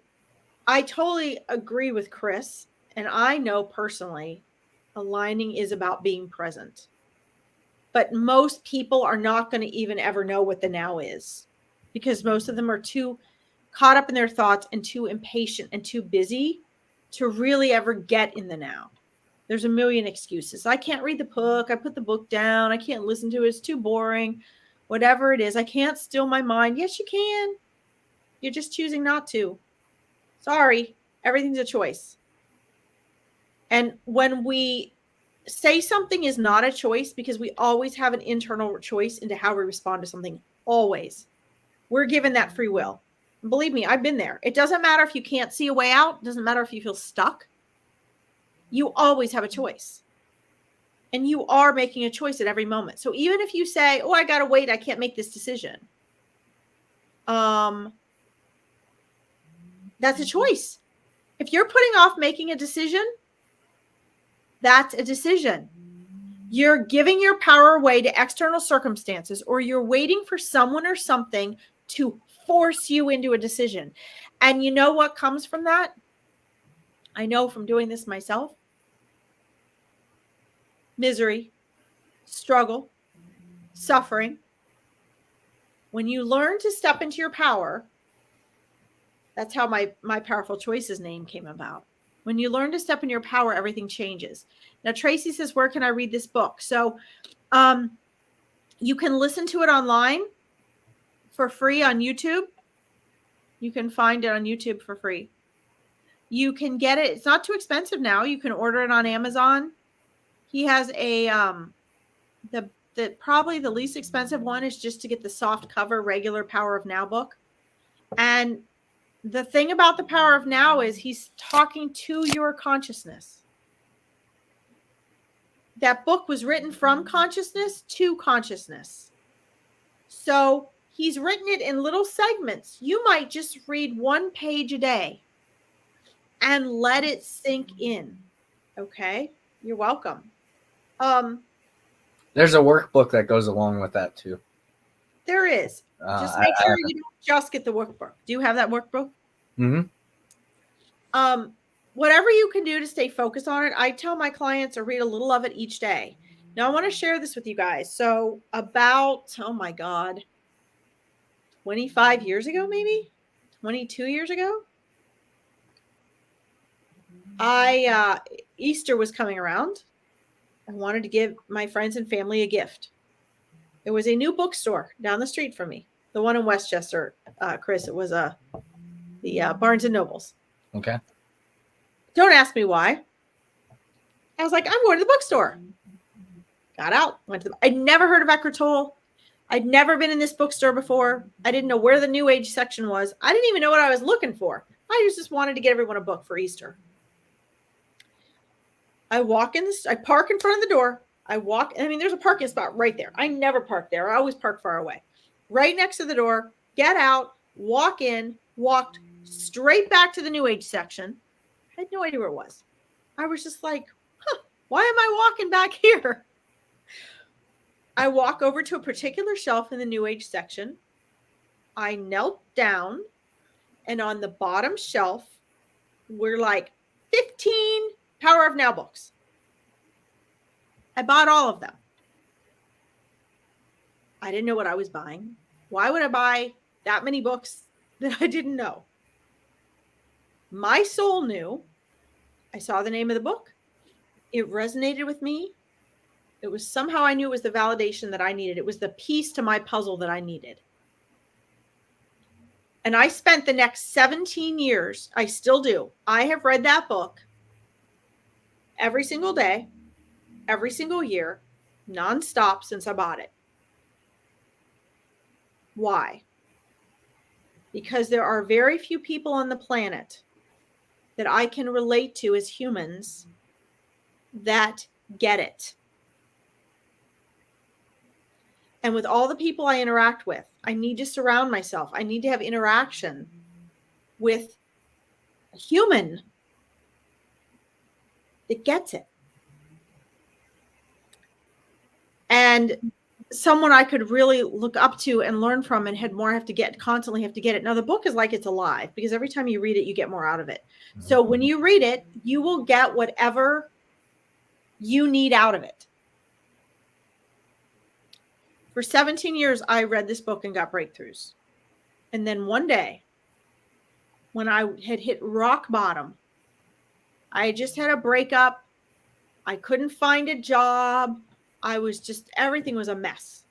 Speaker 1: I totally agree with Chris. And I know personally, aligning is about being present. But most people are not going to even ever know what the now is, because most of them are too caught up in their thoughts and too impatient and too busy to really ever get in the now. There's a million excuses. I can't read the book. I put the book down. I can't listen to it. It's too boring. Whatever it is, I can't still my mind. Yes, you can. You're just choosing not to. Sorry. Everything's a choice. And when we say something is not a choice, because we always have an internal choice into how we respond to something, always. We're given that free will. And believe me, I've been there. It doesn't matter if you can't see a way out. It doesn't matter if you feel stuck. You always have a choice. And you are making a choice at every moment. So even if you say, oh, I got to wait, I can't make this decision. That's a choice. If you're putting off making a decision, that's a decision. You're giving your power away to external circumstances, or you're waiting for someone or something to force you into a decision. And you know what comes from that? I know from doing this myself. Misery, struggle, suffering. When you learn to step into your power, that's how my Powerful Choices name came about. When you learn to step in your power, everything changes. Now, Tracy says, where can I read this book? So you can listen to it online for free on YouTube. You can find it on YouTube for free. You can get it. It's not too expensive now. You can order it on Amazon. He has a, probably the least expensive one is just to get the soft cover, regular Power of Now book. And the thing about the Power of Now is he's talking to your consciousness. That book was written from consciousness to consciousness. So he's written it in little segments. You might just read one page a day and let it sink in. Okay? You're welcome.
Speaker 2: There's a workbook that goes along with that too.
Speaker 1: There is. Just make sure you don't just get the workbook. Do you have that workbook?
Speaker 2: Mm-hmm.
Speaker 1: Whatever you can do to stay focused on it, I tell my clients to read a little of it each day. Now, I want to share this with you guys. So about, oh my God, 25 years ago, maybe 22 years ago, Easter was coming around. I wanted to give my friends and family a gift. There was a new bookstore down the street from me, the one in Westchester, Chris. It was the Barnes and Nobles.
Speaker 2: Okay.
Speaker 1: Don't ask me why. I was like, I'm going to the bookstore. Got out. I'd never heard of Eckhart Tolle. I'd never been in this bookstore before. I didn't know where the New Age section was. I didn't even know what I was looking for. I just wanted to get everyone a book for Easter. I park in front of the door. There's a parking spot right there. I never park there. I always park far away. Right next to the door, get out, walk in, walked straight back to the New Age section. I had no idea where it was. I was just like, why am I walking back here? I walk over to a particular shelf in the New Age section. I knelt down, and on the bottom shelf were like 15 Power of Now books. I bought all of them. I didn't know what I was buying. Why would I buy that many books that I didn't know? My soul knew. I saw the name of the book. It resonated with me. It was somehow I knew it was the validation that I needed. It was the piece to my puzzle that I needed. And I spent the next 17 years, I still do. I have read that book every single day, every single year, nonstop since I bought it. Why? Because there are very few people on the planet that I can relate to as humans that get it. And with all the people I interact with, I need to surround myself. I need to have interaction with a human that gets it. And someone I could really look up to and learn from and constantly have to get it. Now the book is like it's alive because every time you read it, you get more out of it. So when you read it, you will get whatever you need out of it. For 17 years, I read this book and got breakthroughs. And then one day, when I had hit rock bottom, I just had a breakup. I couldn't find a job. Everything was a mess.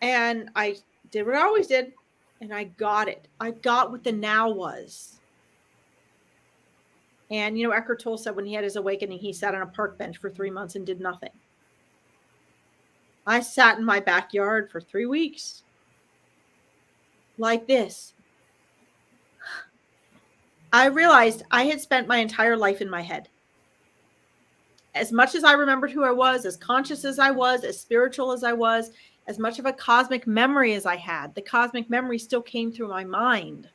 Speaker 1: And I did what I always did, and I got it. I got what the now was. And, Eckhart Tolle said when he had his awakening, he sat on a park bench for 3 months and did nothing. I sat in my backyard for 3 weeks like this. I realized I had spent my entire life in my head. As much as I remembered who I was, as conscious as I was, as spiritual as I was, as much of a cosmic memory as I had, the cosmic memory still came through my mind.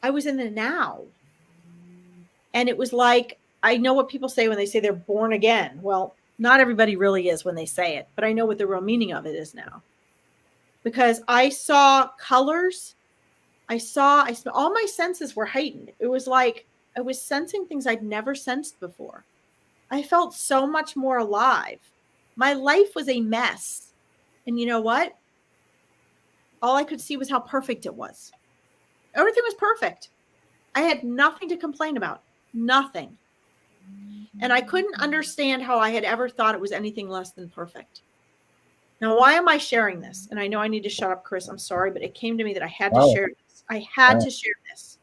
Speaker 1: I was in the now. And it was like, I know what people say when they say they're born again. Well, not everybody really is when they say it, but I know what the real meaning of it is now. Because I saw colors. All my senses were heightened. It was like I was sensing things I'd never sensed before. I felt so much more alive. My life was a mess. And you know what? All I could see was how perfect it was. Everything was perfect. I had nothing to complain about. Nothing. And I couldn't understand how I had ever thought it was anything less than perfect. Now, why am I sharing this? And I know I need to shut up, Chris. I'm sorry, but it came to me that I had to share this. I had to share this.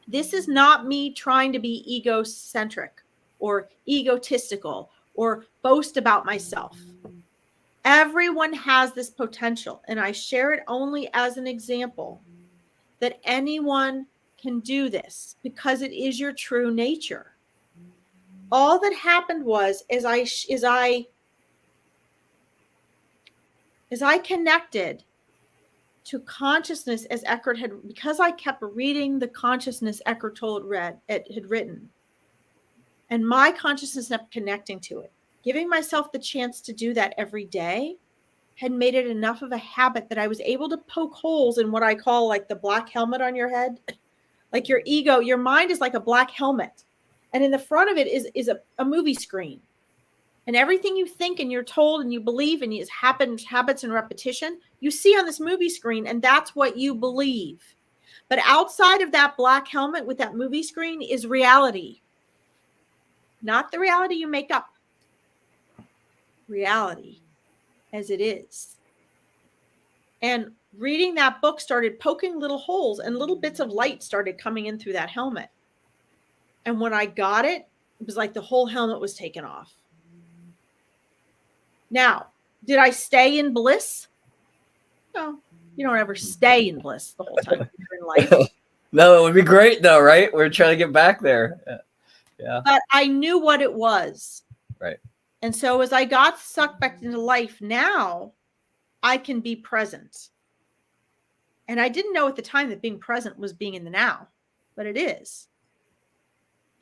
Speaker 1: This is not me trying to be egocentric or egotistical or boast about myself. Everyone has this potential, and I share it only as an example that anyone can do this because it is your true nature. All that happened was as I connected to consciousness as Eckhart because I kept reading the consciousness Eckhart Tolle had written, and my consciousness kept connecting to it. Giving myself the chance to do that every day had made it enough of a habit that I was able to poke holes in what I call like the black helmet on your head. Like your ego, your mind is like a black helmet. And in the front of it is a movie screen. And everything you think and you're told and you believe and is habits and repetition, you see on this movie screen, and that's what you believe. But outside of that black helmet with that movie screen is reality. Not the reality you make up. Reality as it is. And reading that book started poking little holes, and little bits of light started coming in through that helmet. And when I got it, it was like the whole helmet was taken off. Now, did I stay in bliss? No, you don't ever stay in bliss the whole time you're in life.
Speaker 2: No, it would be great though, right? We're trying to get back there. Yeah.
Speaker 1: But I knew what it was.
Speaker 2: Right.
Speaker 1: And so as I got sucked back into life, now I can be present. And I didn't know at the time that being present was being in the now, but it is.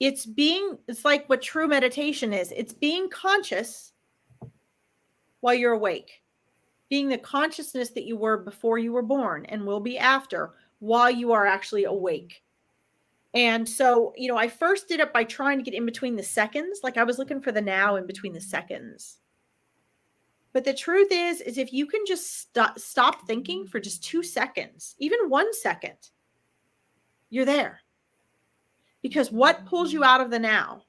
Speaker 1: It's like what true meditation is. It's being conscious while you're awake. Being the consciousness that you were before you were born and will be after while you are actually awake. And so, I first did it by trying to get in between the seconds. Like I was looking for the now in between the seconds. But the truth is if you can just stop thinking for just 2 seconds, even 1 second, you're there. Because what pulls you out of the now?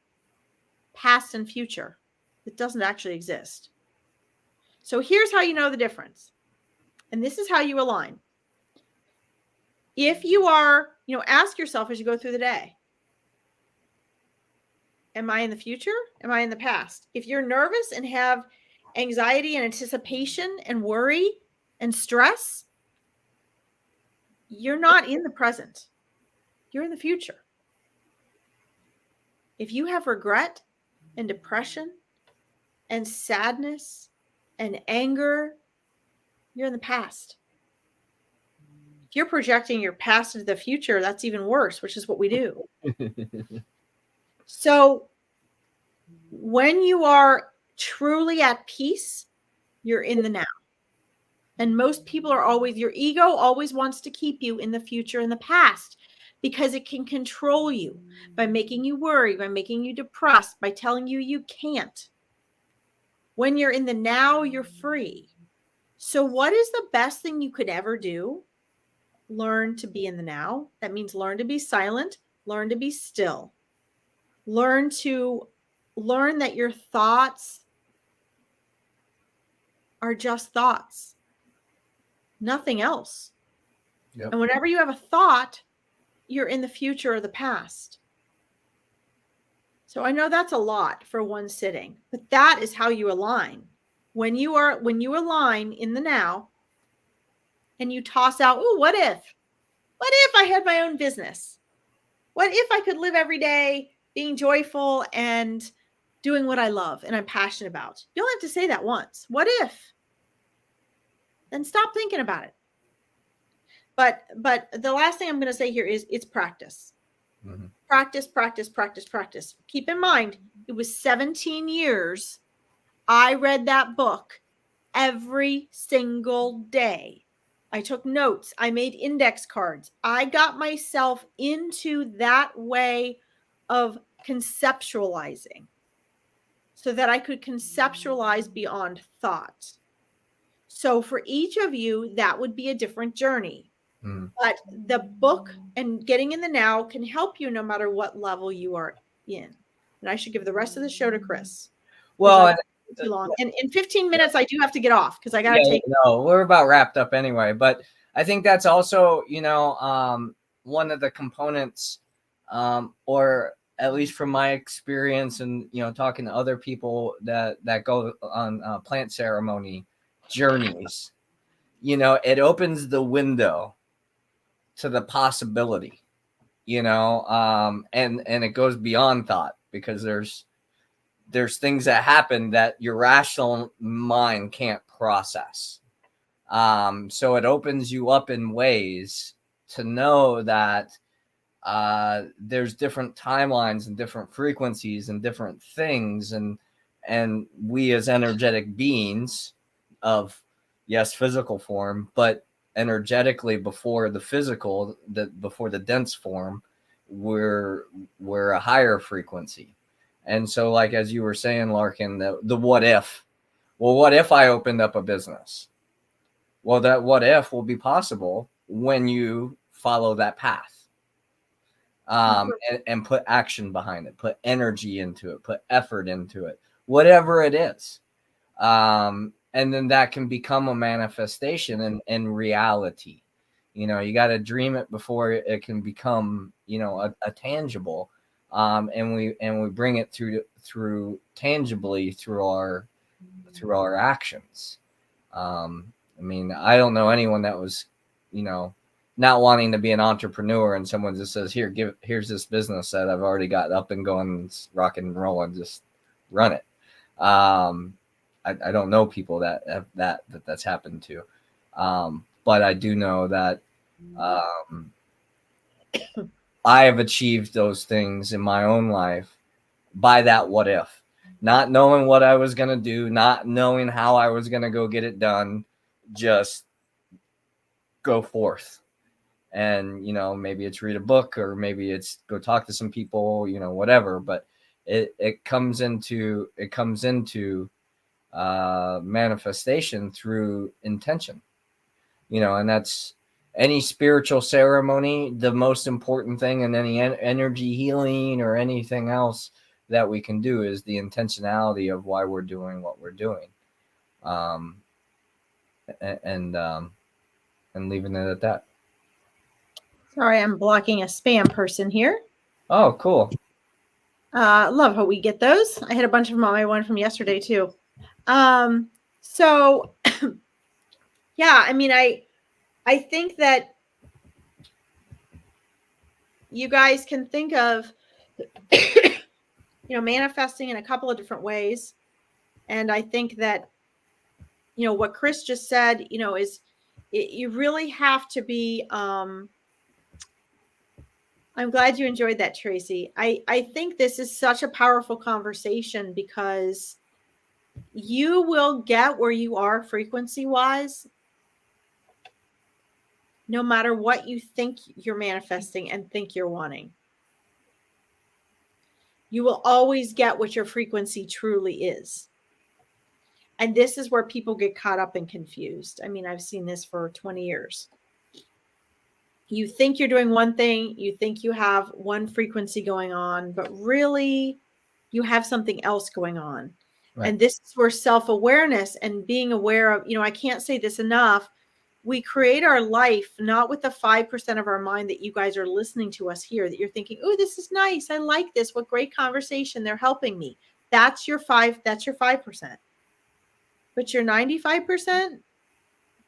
Speaker 1: Past and future. It doesn't actually exist. So here's how you know the difference. And this is how you align. If you are, ask yourself as you go through the day, am I in the future? Am I in the past? If you're nervous and have anxiety and anticipation and worry and stress, you're not in the present. You're in the future. If you have regret and depression and sadness and anger, you're in the past. If you're projecting your past into the future, that's even worse, which is what we do. So when you are truly at peace, you're in the now. And most people are always, your ego always wants to keep you in the future and the past because it can control you by making you worry, by making you depressed, by telling you you can't. When you're in the now, you're free. So what is the best thing you could ever do? Learn to be in the now. That means learn to be silent, learn to be still. Learn that your thoughts are just thoughts, nothing else.
Speaker 2: Yep.
Speaker 1: And whenever you have a thought, you're in the future or the past. So I know that's a lot for one sitting, but that is how you align. When you align in the now and you toss out, oh, what if I had my own business? What if I could live every day being joyful and doing what I love and I'm passionate about? You don't have to say that once. What if? Then stop thinking about it. But the last thing I'm going to say here is it's practice. Mm-hmm. Practice, practice, practice, practice. Keep in mind, it was 17 years. I read that book every single day. I took notes. I made index cards. I got myself into that way of conceptualizing so that I could conceptualize beyond thought. So for each of you, that would be a different journey. Mm. But the book and getting in the now can help you no matter what level you are in. And I should give the rest of the show to Chris.
Speaker 2: Well,
Speaker 1: too long. And in 15 minutes, I do have to get off because I got to take.
Speaker 2: No, we're about wrapped up anyway. But I think that's also, one of the components, or at least from my experience and, talking to other people that go on plant ceremony journeys, it opens the window to the possibility, and it goes beyond thought because there's things that happen that your rational mind can't process. So it opens you up in ways to know that there's different timelines and different frequencies and different things. And we as energetic beings of, yes, physical form, but energetically before the physical, before the dense form, we're a higher frequency. And so, like, as you were saying, Larkin, the what if? Well, what if I opened up a business? Well, that what if will be possible when you follow that path, and put action behind it, put energy into it, put effort into it, whatever it is. And then that can become a manifestation in reality. You got to dream it before it can become, a tangible. And we bring it through tangibly through our actions. I don't know anyone that was, not wanting to be an entrepreneur and someone just says, here's this business that I've already got up and going, rock and roll, and just run it. I don't know people that have that's happened to. But I do know that I have achieved those things in my own life by that what if. Not knowing what I was going to do, not knowing how I was going to go get it done, just go forth. And, maybe it's read a book or maybe it's go talk to some people, whatever. But it comes into manifestation through intention, and that's any spiritual ceremony. The most important thing in any energy healing or anything else that we can do is the intentionality of why we're doing what we're doing. And leaving it at that.
Speaker 1: Sorry, I'm blocking a spam person here.
Speaker 2: Oh, cool.
Speaker 1: Love how we get those. I had a bunch of them on my one from yesterday too. So yeah, I mean, I think that you guys can think of, manifesting in a couple of different ways. And I think that, what Chris just said, is you really have to be, I'm glad you enjoyed that, Tracy. I think this is such a powerful conversation because you will get where you are frequency wise, no matter what you think you're manifesting and think you're wanting. You will always get what your frequency truly is. And this is where people get caught up and confused. I mean, I've seen this for 20 years. You think you're doing one thing, you think you have one frequency going on, but really you have something else going on. Right. And this is where self-awareness and being aware of, I can't say this enough. We create our life not with the 5% of our mind that you guys are listening to us here, that you're thinking, oh, this is nice. I like this. What great conversation. They're helping me. That's your 5%. But your 95%,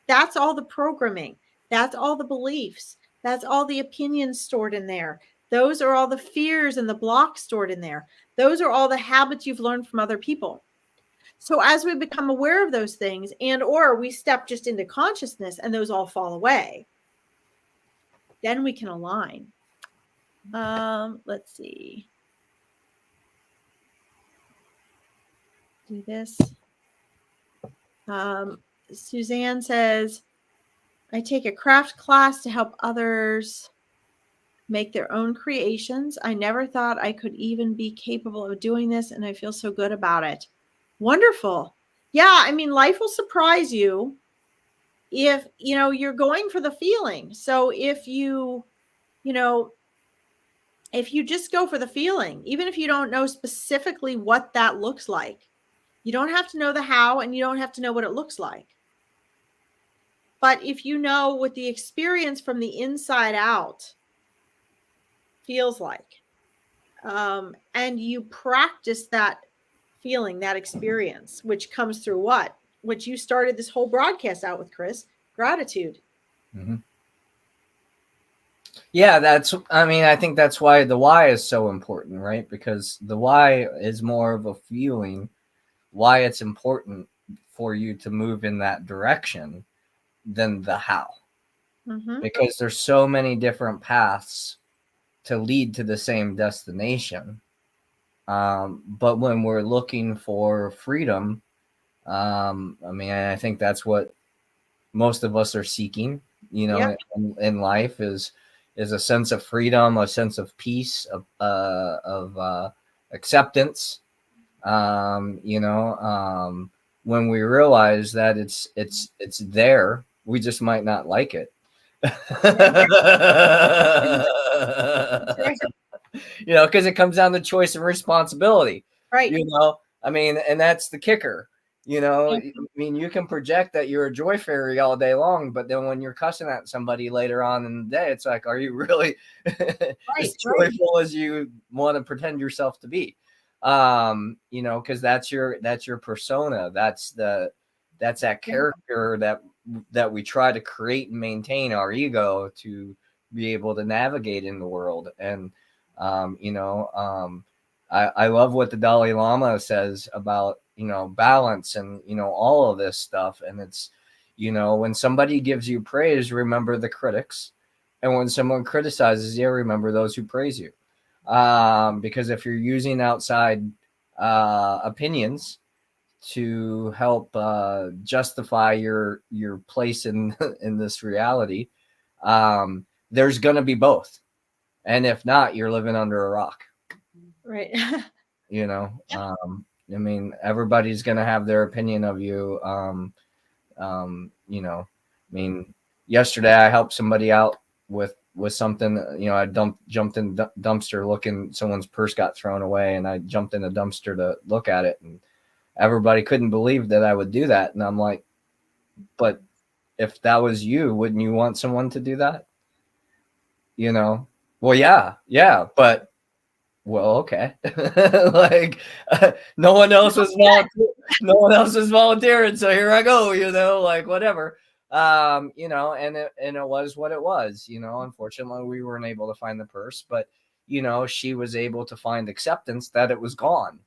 Speaker 1: that's all the programming. That's all the beliefs. That's all the opinions stored in there. Those are all the fears and the blocks stored in there. Those are all the habits you've learned from other people. So as we become aware of those things or we step just into consciousness and those all fall away, then we can align. Let's see. Do this. Suzanne says, I take a craft class to help others make their own creations. I never thought I could even be capable of doing this, and I feel so good about it. Wonderful. Yeah, I mean, life will surprise you if, you're going for the feeling. So if you just go for the feeling, even if you don't know specifically what that looks like, you don't have to know the how and you don't have to know what it looks like. But if you know what the experience from the inside out feels like, and you practice that feeling, that experience, which comes through what? Which you started this whole broadcast out with, Chris, gratitude.
Speaker 2: Mm-hmm. Yeah, I think that's why the why is so important, right? Because the why is more of a feeling, why it's important for you to move in that direction than the how. Mm-hmm. Because there's so many different paths to lead to the same destination. But when we're looking for freedom, I think that's what most of us are seeking, in life is a sense of freedom, a sense of peace, of acceptance. When we realize that it's there, we just might not like it. Because it comes down to choice and responsibility,
Speaker 1: right?
Speaker 2: And that's the kicker. You can project that you're a joy fairy all day long, but then when you're cussing at somebody later on in the day, it's like, are you really as joyful as you want to pretend yourself to be? Because that's your persona. That's that character that we try to create and maintain our ego to be able to navigate in the world. And I love what the Dalai Lama says about balance and all of this stuff. And it's when somebody gives you praise, remember the critics, and when someone criticizes you, remember those who praise you. Because if you're using outside opinions to help justify your place in this reality, there's going to be both. And if not, you're living under a rock.
Speaker 1: Right.
Speaker 2: I mean, everybody's going to have their opinion of you. You know, I mean, yesterday I helped somebody out with something. You know, I jumped in dumpster looking, someone's purse got thrown away, and I jumped in a dumpster to look at it, and everybody couldn't believe that I would do that. And I'm like, but if that was you, wouldn't you want someone to do that? You know, well, yeah, but well, okay. Like no one else was volunteering, so here I go, you know, like whatever. You know, and it was what it was, you know. Unfortunately, we weren't able to find the purse, but you know, she was able to find acceptance that it was gone.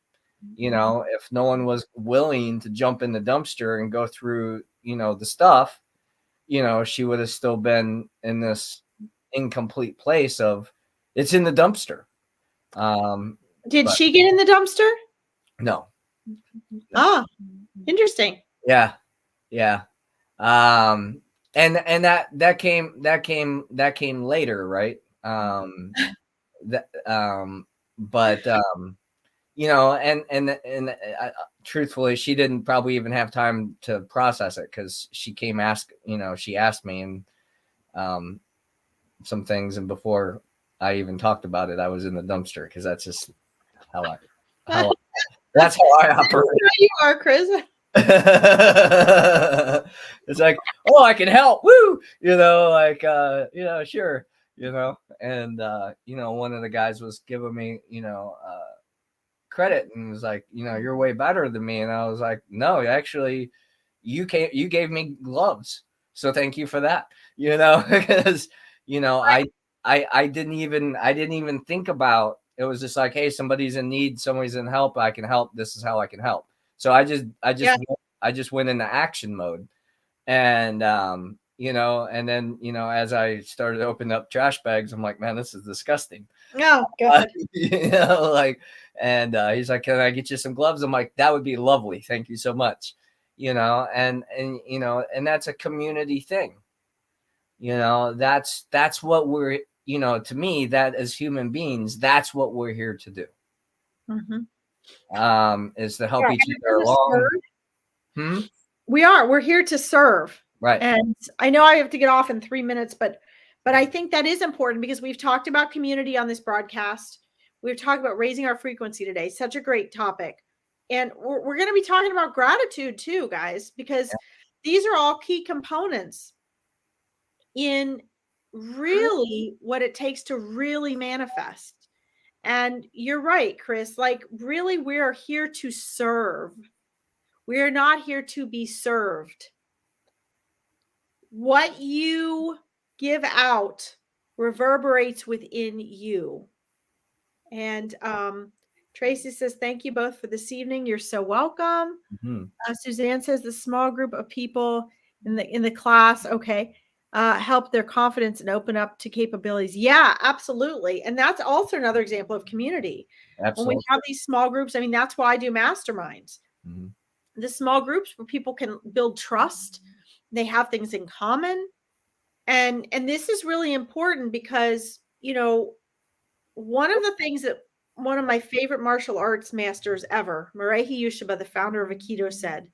Speaker 2: You know, if no one was willing to jump in the dumpster and go through, you know, the stuff, you know, she would have still been in this incomplete place of it's in the dumpster.
Speaker 1: Did
Speaker 2: But
Speaker 1: she get in the dumpster?
Speaker 2: no.
Speaker 1: Ah, interesting.
Speaker 2: Yeah. And that came later, right? But you know, and truthfully, she didn't probably even have time to process it, because she she asked me and some things, and before I even talked about it, I was in the dumpster, because that's just how that's how I operate.
Speaker 1: You are, Chris.
Speaker 2: It's like, oh, I can help. Woo! You know, like you know, sure, you know. And you know, one of the guys was giving me, you know, credit, and was like, you know, you're way better than me. And I was like, no, actually, you gave me gloves, so thank you for that. You know, because you know, I didn't even think about it. Was just like, hey, somebody's in need, somebody's in help, I can help. This is how I can help. So I just went into action mode. And you know, and then, you know, as I started opening up trash bags, I'm like, man, this is disgusting.
Speaker 1: Oh, God.
Speaker 2: You know, like, and he's like, can I get you some gloves? I'm like, that would be lovely, thank you so much. You know, and you know, and that's a community thing. You know, that's what we're, you know, to me, that as human beings, that's what we're here to do. Is to help each other along.
Speaker 1: We're here to serve.
Speaker 2: Right.
Speaker 1: And I know I have to get off in 3 minutes, but I think that is important, because we've talked about community on this broadcast. We've talked about raising our frequency today. Such a great topic. And we're going to be talking about gratitude too, guys, because these are all key components in really what it takes to really manifest. And you're right, Chris, like really, we're here to serve. We're not here to be served. What you give out reverberates within you. And Tracy says, thank you both for this evening. You're so welcome. Suzanne says the small group of people in the class, okay, help their confidence and open up to capabilities. Yeah, absolutely. And that's also another example of community.
Speaker 2: Absolutely.
Speaker 1: When we have these small groups, I mean, that's why I do masterminds. The small groups where people can build trust. They have things in common. And this is really important because, you know, one of the things that one of my favorite martial arts masters ever, Marehi Yushaba, the founder of Aikido, said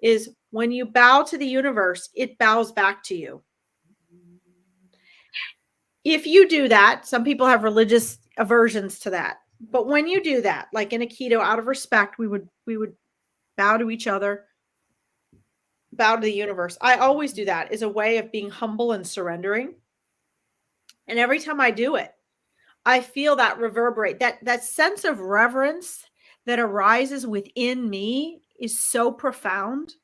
Speaker 1: is, when you bow to the universe, it bows back to you. If you do that, some people have religious aversions to that. But when you do that, like in Aikido, out of respect, we would bow to each other, bow to the universe. I always do that as a way of being humble and surrendering. And every time I do it, I feel that reverberate, that sense of reverence that arises within me is so profound.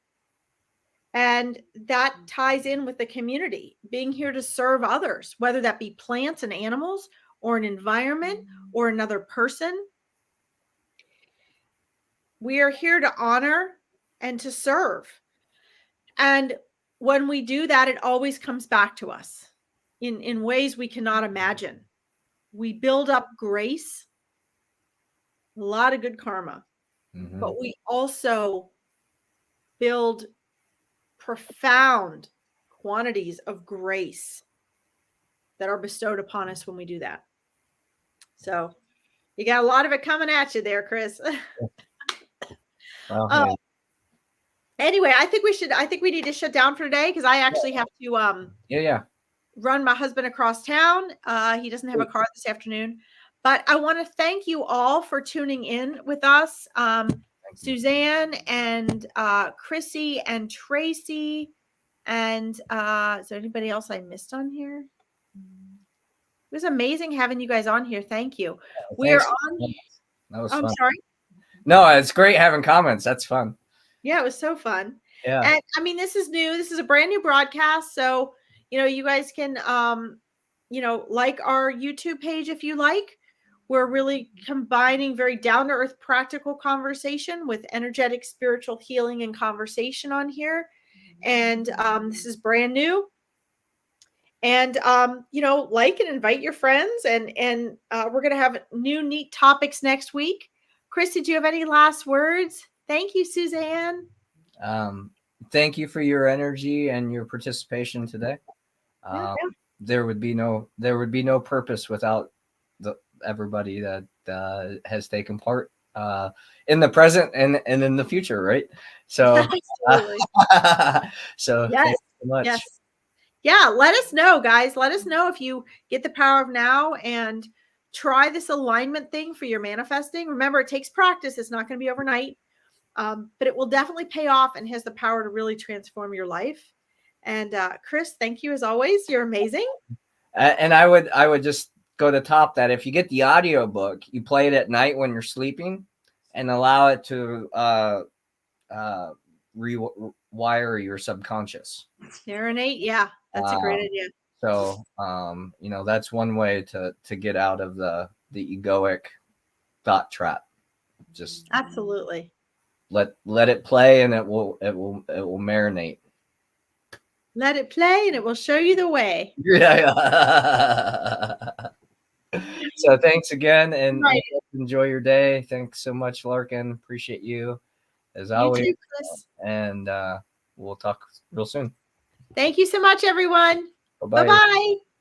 Speaker 1: And that ties in with the community, being here to serve others, whether that be plants and animals or an environment or another person. We are here to honor and to serve. And when we do that, it always comes back to us in ways we cannot imagine. We build up grace, a lot of good karma, but we also build profound quantities of grace that are bestowed upon us when we do that. So you got a lot of it coming at you there, Chris.
Speaker 2: Well,
Speaker 1: Uh,
Speaker 2: yeah.
Speaker 1: Anyway, I think we need to shut down for today because I actually have to
Speaker 2: Yeah.
Speaker 1: run my husband across town. He doesn't have a car this afternoon, but I want to thank you all for tuning in with us. Suzanne and Chrissy and Tracy. And is there anybody else I missed on here? It was amazing having you guys on here. Thank you. We're
Speaker 2: Thanks.
Speaker 1: on.
Speaker 2: That was
Speaker 1: I'm
Speaker 2: fun.
Speaker 1: sorry.
Speaker 2: No, it's great having comments. That's fun.
Speaker 1: Yeah, it was so fun.
Speaker 2: Yeah.
Speaker 1: And I mean, this is new. This is a brand new broadcast. So, you guys can, like our YouTube page if you like. We're really combining very down to earth practical conversation with energetic spiritual healing and conversation on here. And this is brand new. And like and invite your friends, and we're going to have new neat topics next week. Chris, did you have any last words? Thank you, Suzanne.
Speaker 2: Thank you for your energy and your participation today. There would be no purpose without everybody that has taken part in the present and in the future, right? So, so
Speaker 1: yes,
Speaker 2: thank you so much.
Speaker 1: Yes. Yeah, let us know, guys. Let us know if you get the power of now and try this alignment thing for your manifesting. Remember, it takes practice. It's not going to be overnight, but it will definitely pay off and has the power to really transform your life. And Chris, thank you as always. You're amazing.
Speaker 2: And I would just go to top that if you get the audio book, you play it at night when you're sleeping and allow it to rewire your subconscious.
Speaker 1: Serenade. Yeah, that's a great idea.
Speaker 2: So, that's one way to get out of the egoic thought trap. Just
Speaker 1: absolutely
Speaker 2: let it play, and it will marinate.
Speaker 1: Let it play, and it will show you the way.
Speaker 2: Yeah. So thanks again, and enjoy your day. Thanks so much, Larkin. Appreciate you as always.
Speaker 1: You too, Chris.
Speaker 2: And we'll talk real soon.
Speaker 1: Thank you so much, everyone.
Speaker 2: Bye-bye.
Speaker 1: Bye-bye.